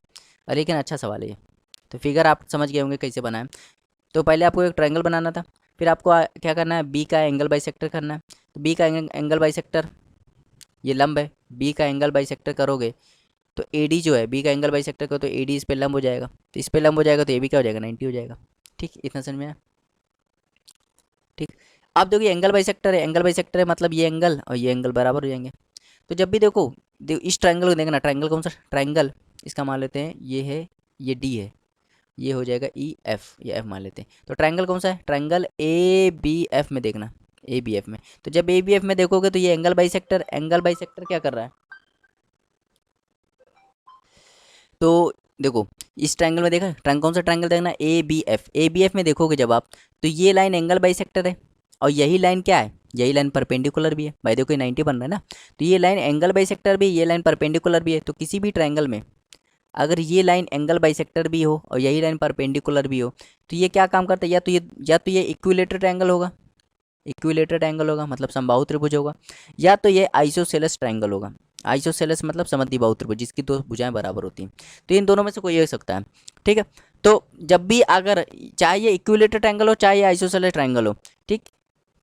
और लेकिन अच्छा सवाल है ये। तो फिगर आप समझ गए होंगे कैसे बनाएं। तो पहले आपको एक ट्रायंगल बनाना था, फिर आपको क्या करना है, बी का एंगल बाइसेक्टर करना है। तो बी का एंगल बाइसेक्टर, ये लंब है, बी का एंगल बाइसेक्टर करोगे तो AD जो है, बी का एंगल बाइसेक्टर करो तो AD इस पे लंब हो जाएगा, तो इस पे लंब हो जाएगा तो AB क्या हो जाएगा, 90 हो जाएगा। ठीक, इतना समझ में आया। ठीक, अब देखिए एंगल बाइसेक्टर है, एंगल बाइसेक्टर है मतलब ये एंगल और ये एंगल बराबर हो जाएंगे। तो जब भी देखो, इस ट्रायंगल को देखना, ट्रायंगल कौन सा ट्रायंगल, इसका मान लेते हैं ये है, ये D है, ये हो जाएगा EF, ये F मान लेते हैं। तो ट्रायंगल कौन सा है, ट्रायंगल ABF में देखना, ABF में। तो जब ABF में देखोगे तो ये एंगल बाइसेक्टर, एंगल बाइसेक्टर क्या कर रहा है, तो देखो इस ट्रायंगल में देखा, ट्रायंगल कौन सा ट्रायंगल देखना, ABF, ABF में देखोगे जब आप, तो ये लाइन एंगल बाइसेक्टर है और यही लाइन क्या है, यही लाइन परपेंडिकुलर भी है। भाई देखो ये 90 बन रहा है ना, तो ये लाइन एंगल बाइसेक्टर भी, ये लाइन परपेंडिकुलर भी है। तो किसी भी ट्रायंगल में अगर ये लाइन एंगल बाइसेक्टर भी हो और यही लाइन परपेंडिकुलर भी हो, तो ये क्या काम करता है, या तो ये इक्विलेटरल ट्रायंगल होगा, इक्विलेटरल ट्रायंगल होगा मतलब समबाहु त्रिभुज होगा, या तो ये आइसोसेलेस ट्रायंगल होगा। आइसोसेलेस मतलब समद्विबाहु त्रिभुज जिसकी दो भुजाएं बराबर होती हैं। तो इन दोनों में से कोई हो सकता है। ठीक है, तो जब भी अगर चाहे ये इक्विलेटरल ट्रायंगल हो चाहे ये आइसोसेलेस ट्रायंगल हो, ठीक,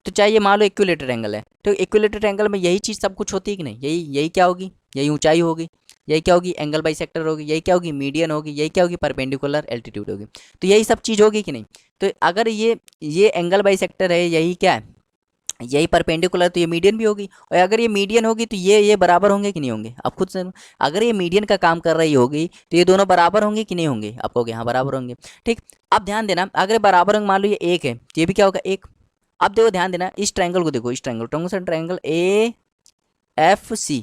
तो चाहे ये मान लो इक्विलेटरल ट्रायंगल है, तो इक्विलेटरल ट्रायंगल में यही चीज़ सब कुछ होती है कि नहीं, यही यही क्या होगी, यही ऊंचाई होगी, यही क्या होगी, एंगल बाइसेक्टर होगी, यही क्या होगी, मीडियन होगी, यही क्या होगी, परपेंडिकुलर एल्टीट्यूड होगी। तो यही सब चीज़ होगी कि नहीं। तो अगर ये एंगल बाइसेक्टर है, यही क्या है, यही परपेंडिकुलर, तो ये मीडियन भी होगी। और अगर ये मीडियन होगी तो ये बराबर होंगे कि नहीं होंगे, आप खुद से, अगर ये मीडियन का काम कर रही होगी तो ये दोनों बराबर होंगे कि नहीं होंगे, आप कहोगे हाँ बराबर होंगे। ठीक, अब ध्यान देना, अगर बराबर होंगे, मान लो ये एक है तो ये भी क्या होगा, एक। अब देखो ध्यान देना, इस ट्रायंगल को देखो, इस ट्रायंगल AFC,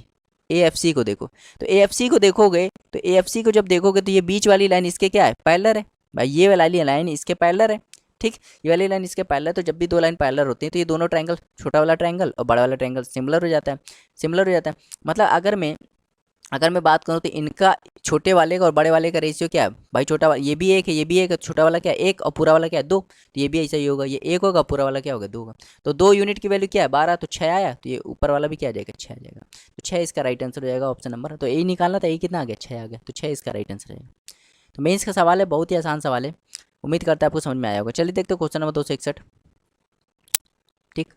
AFC को देखो। तो AFC को देखोगे, तो AFC को जब देखोगे तो ये बीच वाली लाइन इसके क्या है, पैरेलल है। भाई ये वाली लाइन इसके पैरेलल है। ठीक, ये वाली लाइन इसके पैरेलल है। तो जब भी दो लाइन पैरेलल होती है तो ये दोनों ट्रायंगल, छोटा वाला ट्रायंगल और बड़ा वाला ट्रायंगल सिमिलर हो जाता है, सिमिलर हो जाता है। मतलब अगर मैं बात करूँ तो इनका छोटे वाले का और बड़े वाले का रेशियो क्या है, भाई छोटा वाला ये भी एक है, ये भी एक है, छोटा वाला क्या है, एक, और पूरा वाला क्या है, दो। तो ये भी ऐसा ही होगा, ये एक होगा, पूरा वाला क्या होगा, दो होगा। तो 2 यूनिट की वैल्यू क्या है, 12, तो 6 आया, तो ये ऊपर वाला भी क्या आ जाएगा, 6 आ जाएगा। तो 6 इसका राइट आंसर हो जाएगा, ऑप्शन नंबर। तो ए निकालना था, ए कितना आ गया, 6 आ गया, तो 6 इसका राइट आंसर है। तो मेंस का सवाल है, बहुत ही आसान सवाल है, उम्मीद करता है आपको समझ में आया होगा। चलिए देखते हो क्वेश्चन नंबर 261। ठीक,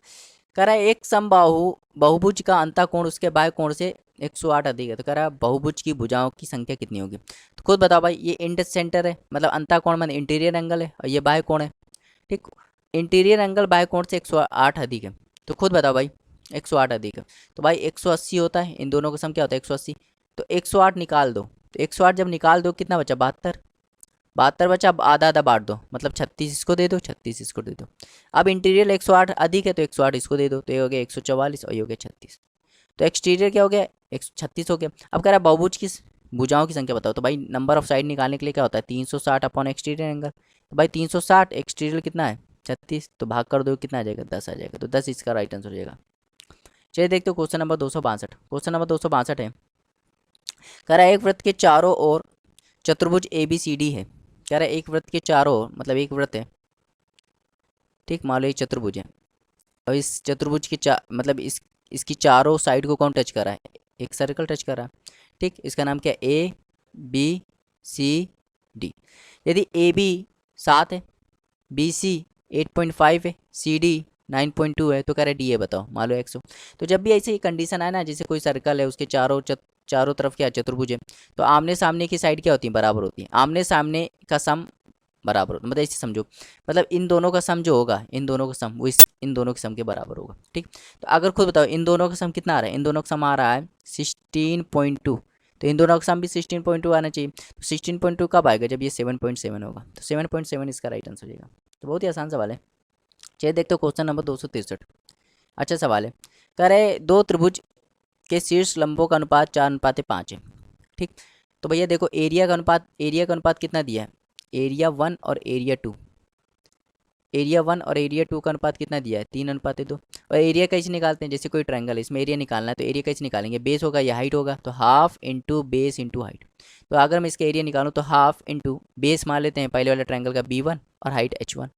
कह रहा है एक समबाहु बहुभुज का अंतःकोण उसके बाह्य कोण से 108 अधिक है। तो कह रहा है बहुभुज की भुजाओं की संख्या कितनी होगी। तो खुद बताओ भाई, ये इंड सेंटर है मतलब अंतःकोण मान इंटीरियर एंगल है और ये बाह्य कोण है। ठीक, इंटीरियर एंगल बाह्य कोण से 108 अधिक है। तो खुद बताओ भाई, 108 अधिक है तो भाई 180 होता है, इन दोनों का सम क्या होता है, 180। तो 108 निकाल दो, तो 108 जब निकाल दो कितना बचा, 72, 72 बचा। अब आधा आधा बांट दो, मतलब 36 इसको दे दो, 36 इसको दे दो। अब इंटीरियर 108 अधिक है तो 108 इसको दे दो, तो ये हो गया 144 और ये हो गया 36। तो एक्सटीरियर क्या हो गया, 136 हो गया। अब कह रहा है बहुभुज की भुजाओं की संख्या बताओ। तो भाई नंबर ऑफ साइड निकालने के लिए क्या होता है, 360 अपॉन एक्सटीरियर एंगल। तो भाई 360, एक्सटीरियर कितना है 36, तो भाग कर दो कितना आ जाएगा, 10 आ जाएगा। तो 10 इसका राइट आंसर हो जाएगा। चलिए देखते हो क्वेश्चन नंबर 262। क्वेश्चन नंबर 262 है, कह रहा है एक वृत्त के चारों ओर चतुर्भुज ABCD है। कह रहा है एक वृत्त के चारों ओर, मतलब एक वृत्त है, ठीक, मान लो एक चतुर्भुज है और इस चतुर्भुज की मतलब इसकी चारों साइड को कौन टच कर रहा है, एक सर्कल टच कर रहा है। ठीक, इसका नाम क्या है, ABCD। यदि AB 7 है, BC 8.5 है, CD 9.2 है, तो कह रहे DA बताओ, मान लो 100। तो जब भी ऐसे ही कंडीशन आए ना, जैसे कोई सर्कल है उसके चारों तरफ क्या चतुर्भुज है, तो आमने सामने की साइड क्या होती है, बराबर होती है। आमने सामने का सम बराबर होता है, मतलब ऐसे समझो, मतलब इन दोनों का सम जो होगा, इन दोनों का सम वो इन दोनों के सम के बराबर होगा। ठीक, तो अगर खुद बताओ इन दोनों का सम कितना आ रहा है, इन दोनों का सम आ रहा है 16.2, तो इन दोनों का सम भी 16.2 आना चाहिए। तो 16.2 कब आएगा, जब ये 7.7 होगा। तो 7.7 इसका राइट आंसर हो जाएगा। तो बहुत ही आसान सवाल है। चलिए देखते हो क्वेश्चन नंबर 263। अच्छा सवाल है, कह रहे दो त्रिभुज के शीर्ष लंबों का अनुपात 4:5 है। ठीक, तो भैया देखो एरिया का अनुपात कितना दिया है, एरिया 1 और एरिया 2, एरिया 1 और एरिया 2 का अनुपात कितना दिया है, 3:2। और एरिया कैसे निकालते हैं, जैसे कोई ट्रायंगल है, इसमें एरिया निकालना है तो एरिया कैसे निकालेंगे, बेस होगा या हाइट होगा, तो half into base into height. तो अगर मैं इसका एरिया निकालूँ तो हाफ इंटू बेस मान लेते हैं पहले वाले ट्रायंगल का B1 और हाइट H1,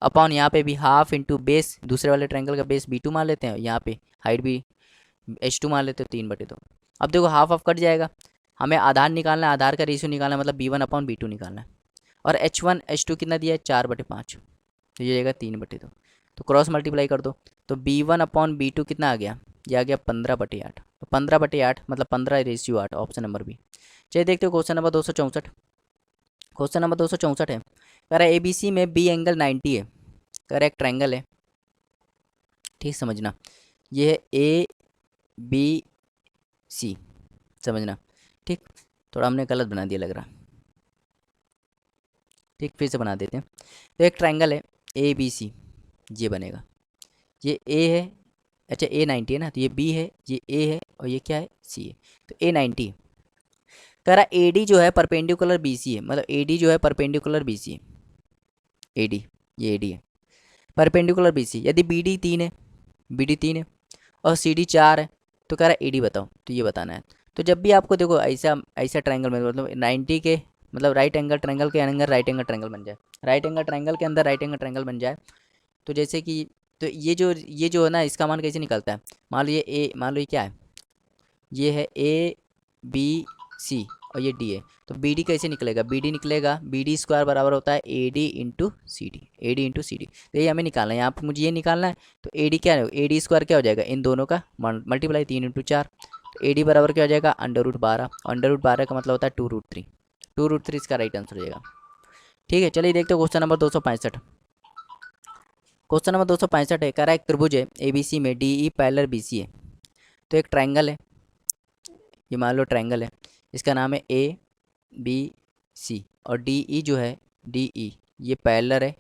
अपॉन यहाँ पे भी हाफ इंटू बेस दूसरे वाले ट्रायंगल का बेस B2 मान लेते हैं, यहाँ पे हाइट भी H2 मान लेते हैं 3/2। अब देखो हाफ ऑफ कट जाएगा, हमें आधार निकालना है, आधार का रेशियो निकालना है, मतलब B1 अपॉन B2 निकालना है। और H1 H2 कितना दिया है 4/5, तो ये जाएगा 3/2। तो क्रॉस मल्टीप्लाई कर दो, तो B1 अपॉन B2 कितना आ गया, ये आ गया 15/8। तो 15/8 मतलब 15:8, ऑप्शन नंबर बी। चलिए देखते हो क्वेश्चन नंबर 264। क्वेश्चन नंबर 264 है, कह रहा है ABC में B एंगल 90 है, कह रहा है एक ट्रायंगल है, ठीक समझना, ये है ABC, समझना ठीक। थोड़ा हमने गलत बना दिया लग रहा, ठीक फिर से बना देते हैं। तो एक ट्रायंगल है ABC, ये बनेगा, ये A है, अच्छा A90 है ना, तो ये B है, ये A है और ये क्या है C है, तो A90। कह रहा AD जो है परपेंडिकुलर BC है, मतलब AD जो है परपेंडिकुलर BC है, AD, ये AD है परपेंडिकुलर BC। यदि BD 3 है और CD 4 है, तो कह रहा है AD बताओ, तो ये बताना है। तो जब भी आपको देखो ऐसा ऐसा ट्रायंगल में, मतलब 90 के मतलब राइट एंगल ट्रायंगल के अंदर राइट एंगल ट्रायंगल बन जाए, राइट एंगल ट्रायंगल के अंदर राइट एंगल ट्रायंगल बन जाए, तो जैसे कि तो ये जो है ना, इसका मान कैसे निकलता है, मान लो ये क्या है, ये है ABC और ये D है, तो BD कैसे निकलेगा, BD निकलेगा BD² बराबर होता है AD इंटू सी डी। तो ये हमें निकालना है, यहाँ पर मुझे ये निकालना है, तो AD क्या है, AD² क्या हो जाएगा, इन दोनों का मल्टीप्लाई 3 × 4, तो AD बराबर क्या हो जाएगा √12, √12 का मतलब होता है 2√3, 2√3 इसका राइट आंसर हो जाएगा। ठीक है, चलिए देखते हो क्वेश्चन नंबर 265। क्वेश्चन नंबर 265 है, कह रहा है एक त्रिभुज है ABC में DE पैरेलल BC है, तो एक ट्रायंगल है, ये मान लो ट्रायंगल है, इसका नाम है ABC और DE जो है DE ये पैरेलल है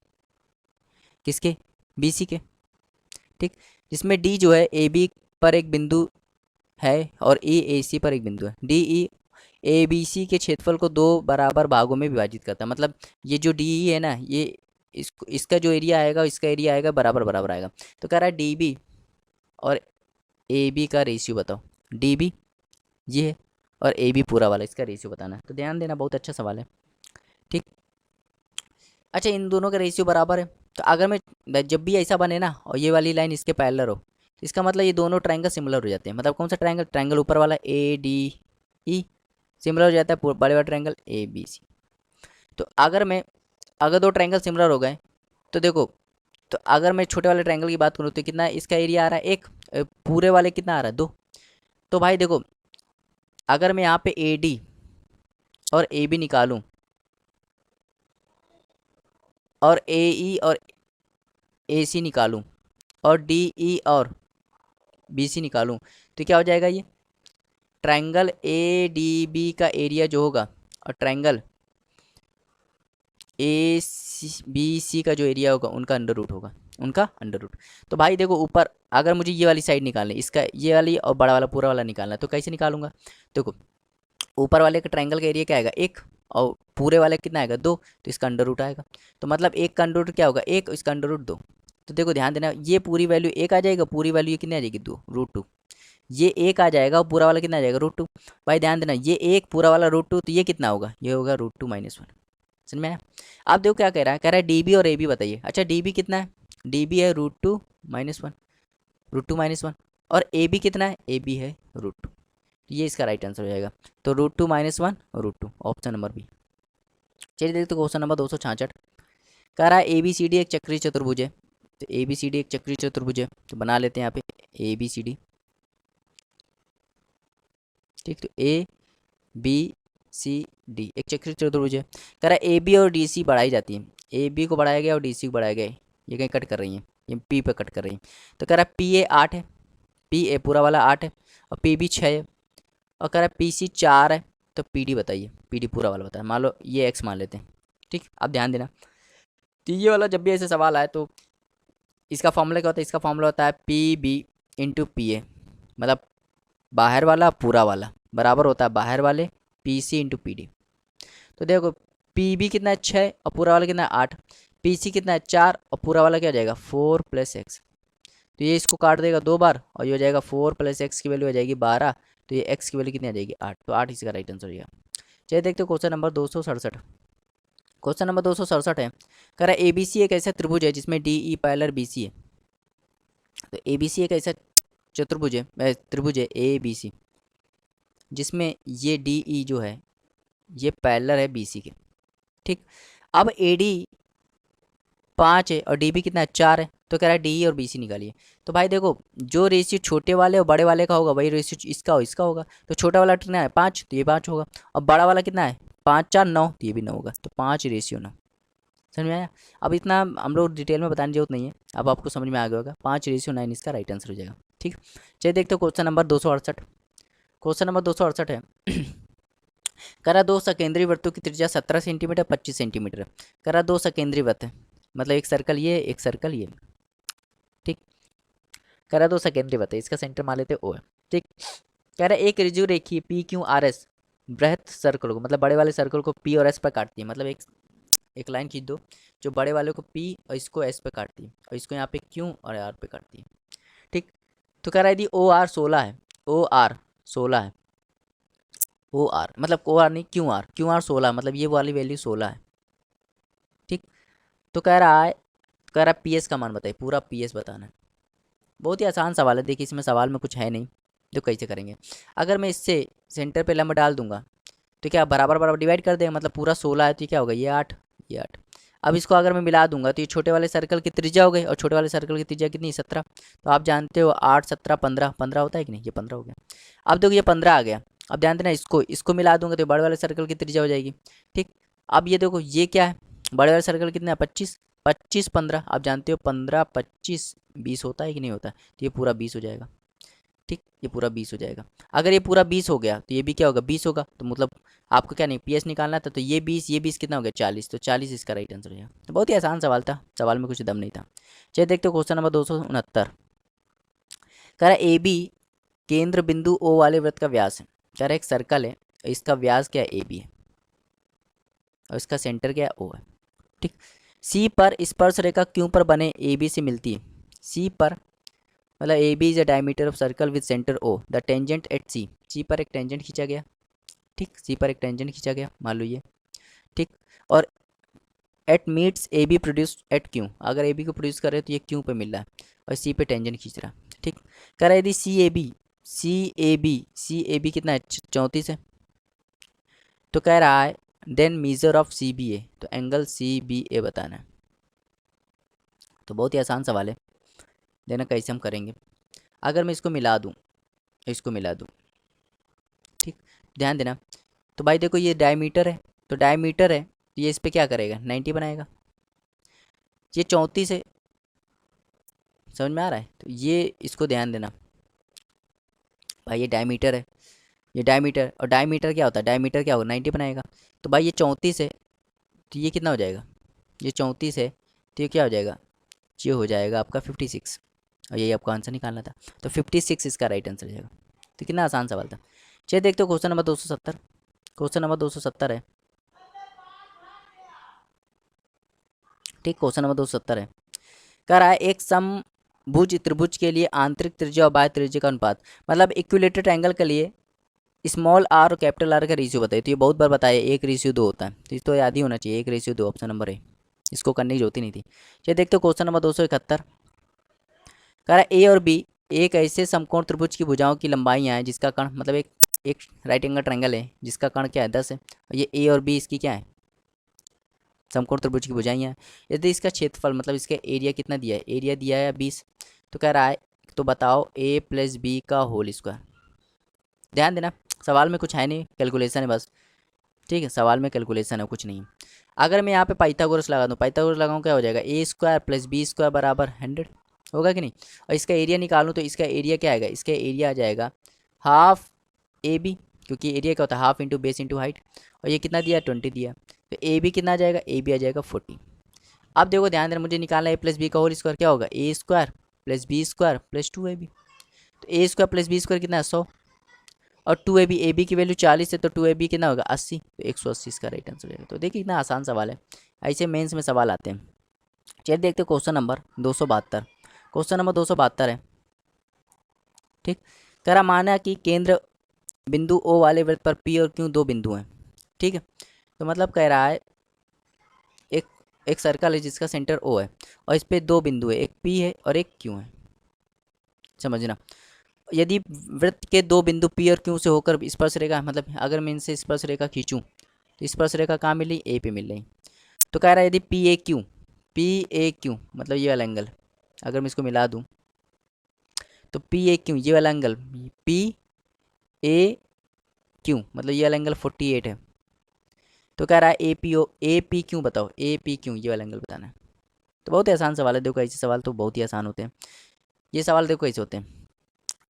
किसके, BC के, ठीक। जिसमें D जो है AB पर एक बिंदु है और AC पर एक बिंदु है। DE ABC के क्षेत्रफल को 2 बराबर भागों में विभाजित करता है, मतलब ये जो DE है ना, ये इसका जो एरिया आएगा, इसका एरिया आएगा बराबर बराबर आएगा। तो कह रहा है DB और AB का रेशियो बताओ, DB ये है और AB पूरा वाला, इसका रेशियो बताना है। तो ध्यान देना, बहुत अच्छा सवाल है, ठीक। अच्छा, इन दोनों का रेशियो बराबर है, तो अगर मैं जब भी ऐसा बने ना और ये वाली लाइन इसके पैरेलल हो, तो इसका मतलब ये दोनों ट्रायंगल सिमिलर हो जाते हैं। मतलब कौन सा ट्रायंगल, ट्रायंगल ऊपर वाला ADE सिमिलर हो जाता है बड़े वाला ट्रायंगल ABC। तो अगर दो ट्रायंगल सिमिलर हो गए, तो देखो, तो अगर मैं छोटे वाले ट्रायंगल की बात करूँ तो कितना इसका एरिया आ रहा है, एक पूरे वाले कितना आ रहा है 2। तो भाई देखो, अगर मैं यहाँ पे AD और AB निकालूं और AE और AC निकालूं और DE और BC निकालूं, तो क्या हो जाएगा, ये ट्रायंगल ADB का एरिया जो होगा और ट्रायंगल ABC का जो एरिया होगा उनका अंडर रूट होगा, उनका अंडर रूट। तो भाई देखो, ऊपर अगर मुझे ये वाली साइड निकालनी, इसका ये वाली और बड़ा वाला पूरा वाला निकालना है, तो कैसे निकालूंगा, देखो ऊपर वाले के ट्रायंगल का एरिया क्या आएगा 1 और पूरे वाले कितना आएगा 2, तो इसका अंडर रूट आएगा। तो मतलब एक का अंडर रूट क्या होगा 1, इसका अंडर रूट 2। तो देखो ध्यान देना, ये पूरी वैल्यू 1 आ जाएगा, पूरी वैल्यू ये कितनी आ जाएगी 2 √2, ये 1 आ जाएगा और पूरा वाला कितना आ जाएगा √2। भाई ध्यान देना, ये 1 पूरा वाला √2, तो ये कितना होगा, ये होगा √2 - 1। समझ में आया। आप देखो क्या कह रहा है, कह रहा है DB और AB बताइए। अच्छा, DB कितना है, DB है √2 - 1, √2 - 1, और AB कितना है, AB है √2, ये इसका राइट आंसर हो जाएगा। तो √2 - 1 √2, ऑप्शन नंबर बी। चलिए देखते क्वेश्चन नंबर 266। कह रहा है ABCD एक चक्रीय चतुर्भुज है, तो ABCD एक चक्रीय चतुर्भुज है, तो बना लेते हैं यहाँ पे ABCD, ठीक। तो ABCD एक चक्रीय चतुर्भुज है। कह रहा है AB और DC बढ़ाई जाती है, AB को बढ़ाया गया और DC को बढ़ाया गया, ये कहीं कट कर रही हैं, ये P पे कट कर रही हैं। तो कह रहा है PA 8 है, PA पूरा वाला 8 है, और PB 6 है, और कह रहा है PC 4 है, तो PD बताइए, PD पूरा वाला बताए, मान लो ये X मान लेते हैं, ठीक। अब ध्यान देना, तो ये वाला जब भी ऐसे सवाल आए तो इसका फॉर्मूला क्या होता है, इसका फॉर्मूला होता है PB × PA, मतलब बाहर वाला पूरा वाला बराबर होता है बाहर वाले PC × PD। तो देखो PB कितना है 6 और पूरा वाला कितना है 8, PC कितना है 4 और पूरा वाला क्या हो जाएगा 4 + X। तो तो ये इसको काट देगा 2 बार और ये हो जाएगा 4 + x की वैल्यू हो जाएगी 12, तो ये x की वैल्यू कितनी आ जाएगी 8, तो 8 इसका राइट आंसर हो जाएगा। चलिए देखते हो क्वेश्चन नंबर 267। क्वेश्चन नंबर 267 है, कह रहा है ए बी सी एक ऐसा त्रिभुज है जिसमें D E parallel B C है। तो ए बी सी एक ऐसा चतुर्भुज है, त्रिभुज है ए बी सी, जिसमें ये डी ई जो है ये पैरेलल है बी सी के। ठीक, अब ए डी 5 है और डी बी कितना है 4 है, तो कह रहा है डी ई और बी सी निकालिए। तो भाई देखो, जो रेशियो छोटे वाले और बड़े वाले का होगा वही रेशियो इसका और इसका होगा। तो छोटा वाला कितना है 5, तो ये 5 होगा, और बड़ा वाला कितना है 5 4 9, तो ये भी 9 होगा, तो 5:9। समझ में आया? अब इतना हम लोग डिटेल में बताने की जरूरत नहीं है, अब आपको समझ में आ गया होगा, 5:9 इसका राइट आंसर हो जाएगा। ठीक, चलिए देखते हो क्वेश्चन नंबर 268। क्वेश्चन नंबर 268 है, करा दो सकेंद्रीय वृत्तों की त्रिज्या 17 सेंटीमीटर 25 सेंटीमीटर है। करा दो सकेंद्रीय वृत्त है, मतलब एक सर्कल ये एक सर्कल ये। ठीक, करा दो सेकेंडरी वृत्त है, इसका सेंटर मान लेते ओ है। ठीक, कह रहा है एक ऋजु रेखी पी क्यू आर एस बृहत सर्कल को, मतलब बड़े वाले सर्कल को पी और एस पर काटती है। मतलब एक लाइन खींच दो जो बड़े वाले को पी और इसको एस पे काटती है, और इसको यहाँ पे क्यू और आर पे काटती है। ठीक, तो कह रहा है यदि ओ आर 16 है, ओ आर 16 है, ओ आर मतलब ओ आर नहीं क्यू आर 16 मतलब ये वाली वैल्यू 16 है। ठीक, तो कह रहा है पी एस का मान बताइए, पूरा पी एस बताना है। बहुत ही आसान सवाल है, देखिए इसमें सवाल में कुछ है नहीं, तो कैसे करेंगे। अगर मैं इससे सेंटर पे लंब डाल दूंगा तो क्या बराबर बराबर डिवाइड कर देगा, मतलब पूरा 16 है तो क्या होगा ये 8 ये 8। अब इसको अगर मैं मिला दूंगा तो ये छोटे वाले सर्कल की त्रिज्या हो गई, और छोटे वाले सर्कल की त्रिज्या कितनी 17। तो आप जानते हो 8 17 15 15 होता है कि नहीं, ये 15 हो गया। अब देखो ये 15 आ गया, अब ध्यान देना इसको मिला दूंगा तो बड़े वाले सर्कल की त्रिज्या हो जाएगी। ठीक, अब ये देखो ये क्या है, बड़े वाले सर्कल कितना है 25 25 15, आप जानते हो 15 25 20 होता है कि नहीं होता है, तो ये पूरा 20 हो जाएगा। ठीक, ये पूरा 20 हो जाएगा। अगर ये पूरा 20 हो गया तो ये भी क्या होगा 20 होगा, तो मतलब आपको क्या नहीं पी एस निकालना था, तो ये 20 कितना हो गया 40, तो 40 इसका राइट आंसर हो जाएगा। तो बहुत ही आसान सवाल था, सवाल में कुछ दम नहीं था। चलिए देखते हो क्वेश्चन नंबर 269। कह रहा है ए बी केंद्र बिंदु ओ वाले वृत्त का व्यास है। कह रहा है एक सर्कल है, इसका व्यास क्या है ए बी है, और इसका सेंटर क्या है ओ है। ठीक, सी पर स्पर्श रेखा क्यू पर बने ए बी से मिलती है। सी पर मतलब A B is a diameter of circle with centre O, the tangent at C. C पर एक टेंजेंट खींचा गया। ठीक, सी पर एक टेंजेंट खींचा गया मान लो ये। ठीक, और A T meets A B produced at Q, अगर ए बी को प्रोड्यूस कर रहे हैं तो ये क्यू पे मिल रहा है, और सी पे टेंजेंट खींच रहा है। ठीक, कह रहा है यदि सी ए बी कितना है 34 है, तो कह रहा है then measure of C B A, तो एंगल सी बी ए बताना है। तो बहुत ही आसान सवाल है, देना कैसे हम करेंगे। अगर मैं इसको मिला दूँ, इसको मिला दूँ, ठीक ध्यान देना, तो भाई देखो ये डायमीटर है, तो डायमीटर है तो ये इस पर क्या करेगा 90 बनाएगा। ये 34 है, समझ में आ रहा है, तो ये इसको ध्यान देना भाई, ये डायमीटर है, ये डायमीटर, और डायमीटर क्या होता है, डायमीटर क्या होगा 90 बनाएगा। तो भाई ये 34 है तो ये कितना हो जाएगा, ये 34 है तो ये क्या हो जाएगा, ये हो जाएगा आपका 56, और यही आपको आंसर निकालना था, तो 56 इसका राइट आंसर हो जाएगा। तो कितना आसान सवाल था। चलिए देखते हो क्वेश्चन नंबर 270। क्वेश्चन नंबर 270 है। ठीक, क्वेश्चन नंबर 270 है, कह रहा है एक समभुज त्रिभुज के लिए आंतरिक त्रिज्या और बाह्य त्रिज्या का अनुपात, मतलब इक्विलेटरल ट्रायंगल के लिए स्मॉल आर और कैपिटल आर का रेशियो बताइए। तो ये बहुत बार बताया 1:2 होता है, तो इस तो याद ही होना चाहिए 1:2, ऑप्शन नंबर है, इसको करने की जरूरत ही नहीं थी। चलिए देखते हो क्वेश्चन नंबर 271। कह रहा है ए और बी एक ऐसे समकोण त्रिभुज की भुजाओं की लंबाइयाँ हैं जिसका कण, मतलब एक राइट एंगल ट्रायंगल है जिसका कण क्या है 10 है, और ये ए और बी इसकी क्या है समकोण त्रिभुज की भुजाएं हैं। यदि इसका क्षेत्रफल मतलब इसका एरिया कितना दिया है, एरिया दिया है 20, तो कह रहा है तो बताओ a + b का होल स्क्वायर। ध्यान देना सवाल में कुछ है नहीं, कैलकुलेशन है बस। ठीक है, सवाल में कैलकुलेशन है, कुछ नहीं। अगर मैं यहाँ पे पाइथागोरस लगा दूँ, पाइथागोरस लगाऊँ क्या हो जाएगा a² + b² बराबर 100 होगा कि नहीं। और इसका एरिया निकालूँ तो इसका एरिया क्या आएगा, इसका एरिया आ जाएगा हाफ ए बी, क्योंकि एरिया क्या होता है half into base into height, और ये कितना दिया 20 दिया, तो ए बी कितना आ जाएगा, ए बी आ जाएगा 40। अब देखो ध्यान देना, मुझे निकालना है a + b का होल स्क्वायर, क्या होगा a² + b² + 2ab। तो a² + b² कितना है 100, और 2ab, ए बी की वैल्यू 40 है तो 2ab कितना होगा 80, तो 180 इसका राइट आंसर हो जाएगा। तो देखिए कितना आसान सवाल है, ऐसे मेंस में सवाल आते हैं। चलिए देखते हैं क्वेश्चन नंबर 272। क्वेश्चन नंबर 272 है। ठीक, कह रहा माना कि केंद्र बिंदु ओ वाले वृत्त पर पी और क्यू दो बिंदु हैं। ठीक है, तो मतलब कह रहा है एक एक सर्कल है जिसका सेंटर ओ है और इस पे दो बिंदु है, एक पी है और एक क्यू है। समझना, यदि वृत्त के दो बिंदु पी और क्यू से होकर स्पर्श रेखा, मतलब अगर मैं इनसे स्पर्श रेखा खींचूं तो स्पर्श रेखा कहाँ मिल रही, ए पे मिल रही। तो कह रहा है यदि पी ए क्यू मतलब ये वाला एंगल, अगर मैं इसको मिला दूं तो पी ए क्यू ये वाला एंगल, पी ए क्यू मतलब ये वाला एंगल 48 है। तो कह रहा है ए पी क्यू बताओ, ए पी क्यू ये वाला एंगल बताना है। तो बहुत ही आसान सवाल है, देखो ऐसे सवाल तो बहुत ही आसान होते हैं। ये सवाल देखो ऐसे होते हैं।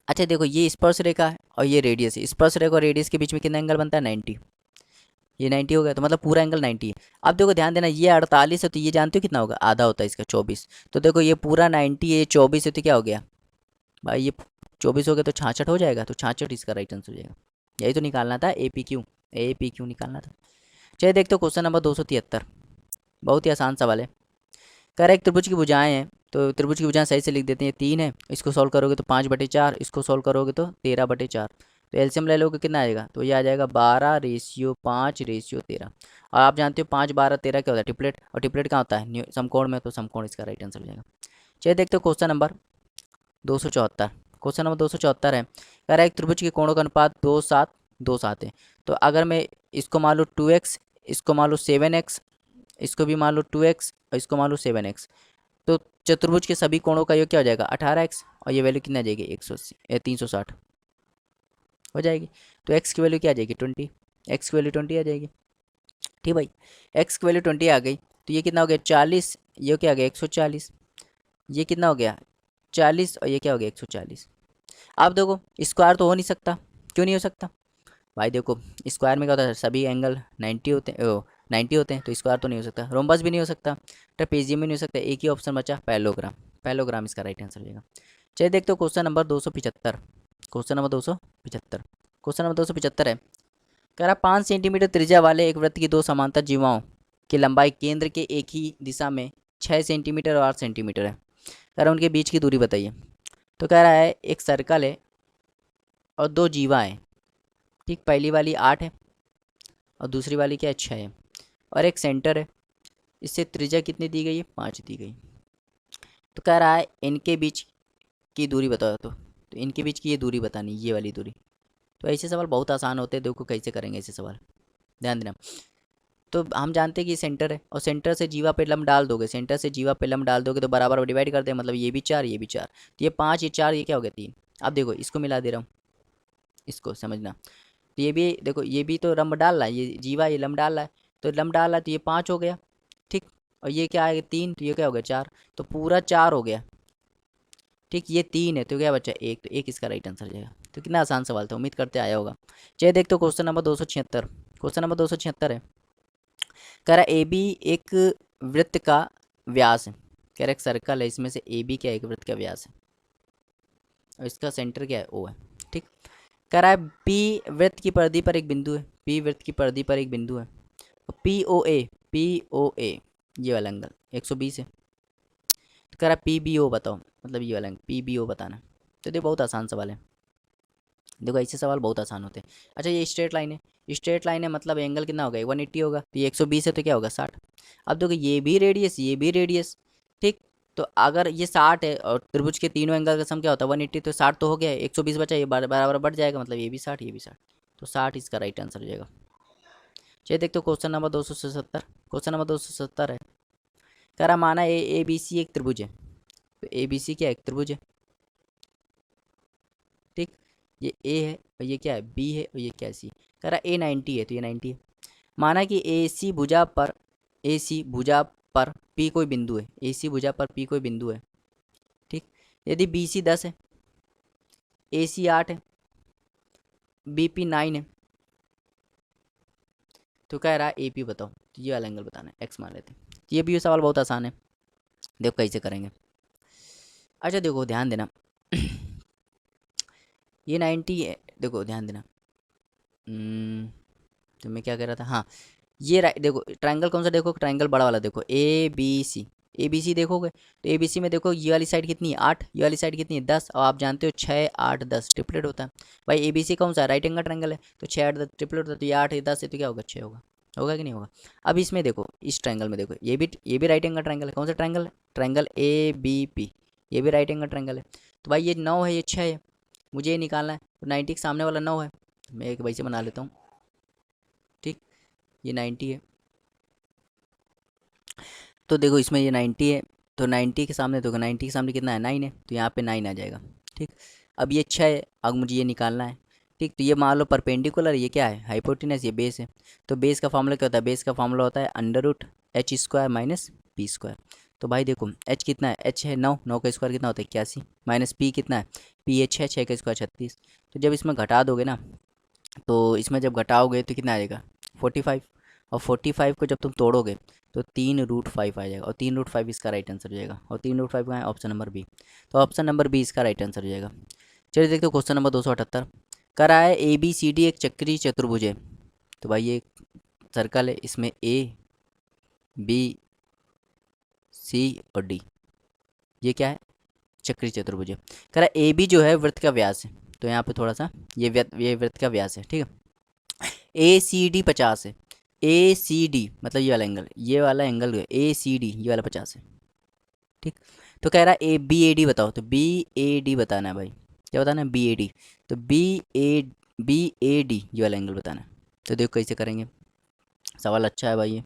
अच्छा देखो, ये स्पर्श रेखा है और ये रेडियस है, स्पर्श रेखा और रेडियस के बीच में कितना एंगल बनता है, 90। ये 90 हो गया, तो मतलब पूरा एंगल 90 है। अब देखो ध्यान देना, ये 48 है तो ये जानते हो कितना होगा, आधा होता है इसका 24। तो देखो ये पूरा 90 है, 24 है तो क्या हो गया भाई, ये 24 हो गया तो 66 हो जाएगा, तो 66 इसका राइट आंसर हो जाएगा। यही तो निकालना था, ए पी क्यू निकालना था। चलिए देखते हो क्वेश्चन नंबर 273, बहुत ही आसान सवाल है। कह रहा है एक त्रिभुज की भुजाएं हैं, तो त्रिभुज की भुजाएं सही से लिख देते हैं, 3 है, इसको सॉल्व करोगे तो 5/4, इसको सॉल्व करोगे तो 13/4। तो एलसीएम ले लोगे कितना आएगा, तो ये आ जाएगा 12:5:13। और आप जानते हो 5 12 13 क्या होता है, ट्रिपलेट, और ट्रिपलेट कहाँ होता है, समकोण में, तो समकोण इसका राइट आंसर हो जाएगा। चलिए देखते हो क्वेश्चन नंबर 274। क्वेश्चन नंबर 274 है, कह रहा है एक त्रिभुज के कोणों का अनुपात 2 7 2 7 है। तो अगर मैं इसको मान लो 2x, इसको मान लो 7x, इसको भी मान लो 2x और इसको मान लो 7x, तो चतुर्भुज के सभी कोणों का योग क्या हो जाएगा 18x, और ये वैल्यू कितना आ जाएगी 360 हो जाएगी। तो x की वैल्यू क्या आ जाएगी 20, x की वैल्यू 20 आ जाएगी। ठीक भाई, x की वैल्यू 20 आ गई, तो ये कितना हो गया 40, ये क्या आ गया 140, ये कितना हो गया 40 और ये क्या हो गया 140। अब देखो स्क्वायर तो हो नहीं सकता, क्यों नहीं हो सकता भाई, देखो स्क्वायर में क्या होता है, सभी एंगल 90 होते हैं, 90 होते हैं, तो स्क्वायर तो नहीं हो सकता, रोम्बस भी नहीं हो सकता, ट्रेपेजियम भी नहीं हो सकता, एक ही ऑप्शन बचा पैरेललोग्राम, पैरेललोग्राम इसका राइट आंसर हो जाएगा। चलिए देखते हो question number 275। Question number 275, question number 275 है, कह रहा 5 सेंटीमीटर त्रिज्या वाले एक वृत्त की दो समांतर जीवाओं की लंबाई केंद्र के एक ही दिशा में 6 सेंटीमीटर और 8 सेंटीमीटर है। कह रहा उनके बीच की दूरी बताइए। तो कह रहा है एक सर्कल है और दो जीवा है। ठीक, पहली वाली 8 है और दूसरी वाली क्या है 6 है, और एक सेंटर है, इससे त्रिज्या कितनी दी गई है 5 दी गई। तो कह रहा है इनके बीच की दूरी बताओ, तो इनके बीच की ये दूरी बतानी, ये वाली दूरी। तो ऐसे सवाल बहुत आसान होते हैं, देखो कैसे करेंगे ऐसे सवाल, ध्यान देना। तो हम जानते हैं कि सेंटर है और सेंटर से जीवा पे लंब डाल दोगे, सेंटर से जीवा पे लंब डाल दोगे तो बराबर डिवाइड कर दे, मतलब ये भी 4 ये भी 4, तो ये 5 ये 4 ये क्या हो गया 3। अब देखो इसको मिला दे रहा हूँ, इसको समझना, तो ये भी देखो ये भी तो लंब डाल रहा है, ये जीवा ये लंब डाल रहा है, तो लंब डाल रहा है तो ये 5 हो गया। ठीक, और ये क्या है 3, तो ये क्या हो गया 4, तो पूरा 4 हो गया। ठीक, ये 3 है तो क्या बचा 1, तो 1 इसका राइट आंसर हो जाएगा। तो कितना आसान सवाल था, उम्मीद करते आया होगा। चलिए देखते हो क्वेश्चन नंबर 276। क्वेश्चन नंबर 276 है, कह रहा ए बी एक वृत्त का व्यास है। कह रहा एक सर्कल है, इसमें से ए बी क्या एक वृत्त का व्यास है और इसका सेंटर क्या है ओ है। ठीक, कह रहा है पी वृत्त की परिधि पर एक बिंदु है, पी वृत्त की परिधि पर एक बिंदु है, पी ओ ए ये वाला एंगल 120 है। तो कह रहा है पी बी ओ बताओ, मतलब ये वाला एंगल पी बी ओ बताना है। तो देखो बहुत आसान सवाल है, देखो ऐसे सवाल बहुत आसान होते हैं। अच्छा ये स्ट्रेट लाइन है, स्ट्रेट लाइन है मतलब एंगल कितना होगा 180 होगा, तो ये 120 है तो क्या होगा 60। अब देखो ये भी रेडियस ये भी रेडियस। ठीक, तो अगर ये 60 है और त्रिभुज के तीनों एंगल का सम क्या होता है 180, तो 60 तो हो गया, 120 बचा, ये बराबर बढ़ जाएगा, मतलब ये भी 60 ये भी 60, तो 60 इसका राइट आंसर हो जाएगा। चलिए देखते हो क्वेश्चन नंबर 277। क्वेश्चन नंबर 277 है, कह रहा माना ए बी सी एक त्रिभुज है, तो ए बी सी क्या एक त्रिभुज है। ठीक, ये ए है और ये क्या है बी है और ये क्या है सी। कह रहा ए 90 है तो ये 90 है। माना कि ए सी भुजा पर पी कोई बिंदु है, ए सी भुजा पर पी कोई बिंदु है। ठीक, यदि बी सी 10 है, ए सी 8 है, बी पी 9 है, तो कह रहा है ए पी बताओ, तो ये वाला एंगल बताना है, एक्स मान लेते हैं। ये भी सवाल बहुत आसान है, देखो कैसे करेंगे। अच्छा देखो ध्यान देना ये 90 है, देखो ध्यान देना। तो मैं क्या कह रहा था, हाँ ये देखो ट्रायंगल कौन सा, देखो ट्रायंगल बड़ा वाला देखो ए बी सी, ए बी सी देखोगे तो ए बी सी में देखो ये वाली साइड कितनी है 8, ये वाली साइड कितनी है 10, और आप जानते हो 6 8 10 ट्रिपलेट होता है। भाई ए बी सी कौन सा राइट एंगल ट्रायंगल है, तो 6 8 10 ट्रिपलेट होता है, तो ये 8 ये 10 है तो क्या होगा 6 होगा। होगा कि नहीं होगा। अब इसमें देखो इस ट्रायंगल में देखो ये भी राइट एंगल ट्रायंगल है। कौन सा ट्रायंगल है, ट्रायंगल ए बी पी, ये भी राइट एंगल ट्रायंगल है। तो भाई ये 9 है ये 6 है, मुझे ये निकालना है। तो 90 के सामने वाला 9 है, मैं एक वैसे बना लेता हूँ। ठीक, ये 90 है, तो देखो इसमें ये 90 है, तो 90 के सामने देखो 90 के सामने कितना है 9 है, तो यहाँ पे 9 आ जाएगा। ठीक, अब ये 6 है, अब मुझे ये निकालना है। ठीक, तो ये मान लो परपेंडिकुलर, ये क्या है हाइपोटेनस, ये बेस है। तो बेस का फॉर्मूला क्या होता है, बेस का फॉर्मूला होता है under root H square minus P square. तो भाई देखो एच कितना है, एच है 9, 9 का स्क्वायर कितना होता है 81, माइनस पी कितना है, पी एच है 6 का स्क्वायर 36। तो जब इसमें घटा दोगे ना, तो इसमें जब घटाओगे तो कितना आ जाएगा 45, और 45 को जब तुम तोड़ोगे तो 3√5 आ जाएगा, और 3√5 इसका राइट आंसर हो जाएगा, और 3√5 का है ऑप्शन नंबर बी। तो ऑप्शन नंबर बी इसका राइट आंसर हो जाएगा। चलिए देखते हो क्वेश्चन नंबर 278। करा है ए बी सी डी एक चक्रीय चतुर्भुज है। तो भाई ये सर्कल है, इसमें ए बी सी और डी, ये क्या है चक्रीय चतुर्भुज है। करा ए बी जो है वृत्त का व्यास है, तो यहाँ पे थोड़ा सा ये वृत्त का व्यास है। ठीक है, ए सी डी 50 है, ए सी डी मतलब ये वाला एंगल है ए सी डी, ये वाला 50 है। ठीक, तो कह रहा है ए बी ए डी बताओ, तो बी ए डी बताना है भाई, क्या बताना है बी ए डी, तो बी ए डी ये वाला एंगल बताना है। तो देखो कैसे करेंगे, सवाल अच्छा है भाई ये।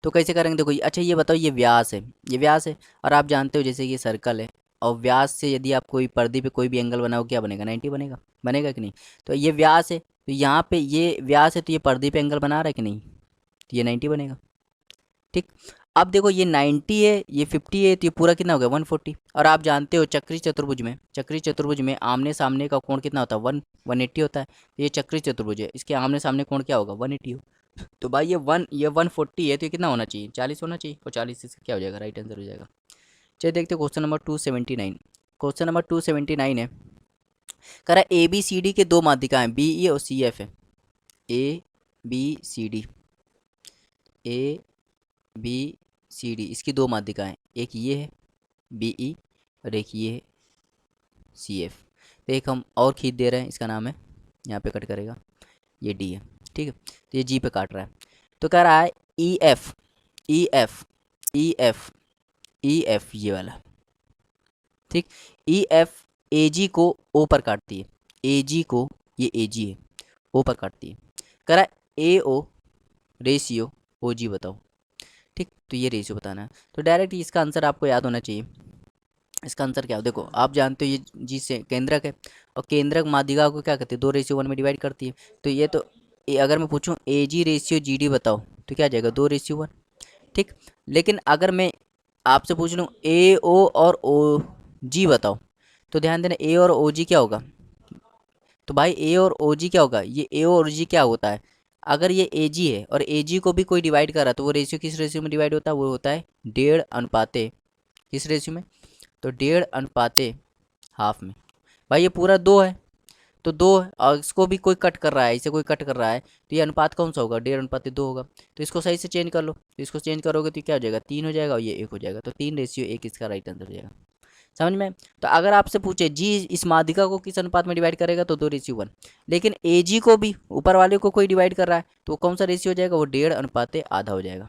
तो कैसे करेंगे देखो अच्छा ये बताओ ये व्यास है, ये व्यास है, और आप जानते हो जैसे कि ये सर्कल है, और व्यास से यदि आप कोई पर्दे पे कोई भी एंगल बनाओ क्या बनेगा 90 बनेगा, बनेगा कि नहीं। तो ये व्यास है, तो यहाँ पे ये व्यास है, तो ये पर्दे पे एंगल बना रहा है कि नहीं, तो ये 90 बनेगा। ठीक, अब देखो ये 90 है ये 50 है, तो ये पूरा कितना हो गया 140। और आप जानते हो चक्री चतुर्भुज में आमने सामने का कोण कितना होता है 180 होता है। तो ये चक्री चतुर्भुज है, इसके आमने सामने कोण क्या होगा 180 हो। तो भाई ये 140 है, तो ये कितना होना चाहिए 40 होना चाहिए, और 40 से क्या हो जाएगा राइट आंसर हो जाएगा। चलिए देखते हैं क्वेश्चन नंबर 279। क्वेश्चन नंबर 279 है, करा ए बी सी डी के दो माध्यिकाएं बी ई और सी एफ है। A B C D, A B C D इसकी दो माध्यिकाएं, एक ये है बी ई और एक ये है सी एफ। तो एक हम और खींच दे रहे हैं, इसका नाम है, यहाँ पे कट करेगा, ये डी है। ठीक है, तो ये जी पे काट रहा है। तो कह रहा है E F E F E F E F ये वाला। ठीक, ई एफ ए जी को ओ पर काटती है, ए जी को, ये ए जी है ओ पर काटती है। कह रहा है ए ओ रेशियो ओ जी बताओ। ठीक, तो ये रेशियो बताना है। तो डायरेक्ट इसका आंसर आपको याद होना चाहिए। इसका आंसर क्या हो, देखो आप जानते हो ये जी से केंद्रक है, और केंद्रक माध्यिका को क्या करती है 2:1 में डिवाइड करती है। तो ये तो अगर मैं पूछूं ए जी रेशियो जी डी बताओ, तो क्या आ जाएगा 2:1। ठीक, लेकिन अगर मैं आपसे पूछ लूँ ए ओ और ओ जी बताओ, तो ध्यान देना ए और ओ जी क्या होगा। तो भाई ए और ओ जी क्या होगा, ये ए और जी क्या होता है, अगर ये ए जी है और ए जी को भी कोई डिवाइड कर रहा है, तो वो रेशियो किस रेशियो में डिवाइड होता है, वो होता है 1.5 किस रेशियो में, तो 1.5 हाफ में। भाई ये पूरा 2 है, तो 2 है, और इसको भी कोई कट कर रहा है, इसे कोई कट कर रहा है, तो ये अनुपात कौन सा होगा 1.5:2 होगा। तो इसको सही से चेंज कर लो, तो इसको चेंज करोगे तो क्या हो जाएगा 3 हो जाएगा, और ये 1 हो जाएगा, तो 3:1 इसका राइट आंसर हो जाएगा। समझ में। तो अगर आपसे पूछे जी इस माध्यिका को किस अनुपात में डिवाइड करेगा, तो 2:1, लेकिन ए जी को भी ऊपर वाले को कोई डिवाइड कर रहा है, तो कौन सा रेशियो हो जाएगा, वो 1.5:1 हो जाएगा।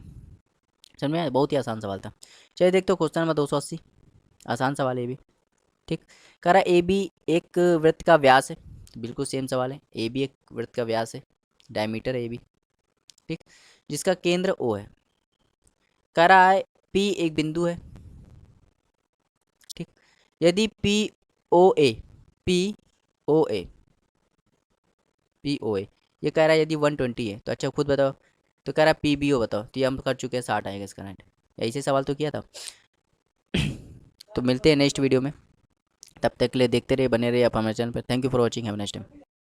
समझ में आया, बहुत ही आसान सवाल था। चलिए देखते हो क्वेश्चन नंबर 280, आसान सवाल है ये भी। ठीक, कह रहा है ए बी एक वृत्त का व्यास है, बिल्कुल सेम सवाल है, ए बी एक वृत्त का व्यास है, डायमीटर ए बी। ठीक, जिसका केंद्र ओ है। कह रहा है पी एक बिंदु है। ठीक, यदि P O A P O A P O A ये कह रहा है यदि 120 है, तो अच्छा खुद बताओ। तो कह रहा है पी बी ओ बताओ, तो ये हम कर चुके हैं 60 आएगा इसका राइट, ऐसे सवाल तो किया था। तो मिलते हैं नेक्स्ट वीडियो में, तब तक के लिए देखते रहिए, बने रहिए आप हमारे चैनल पर। Thank you for watching, have a nice time.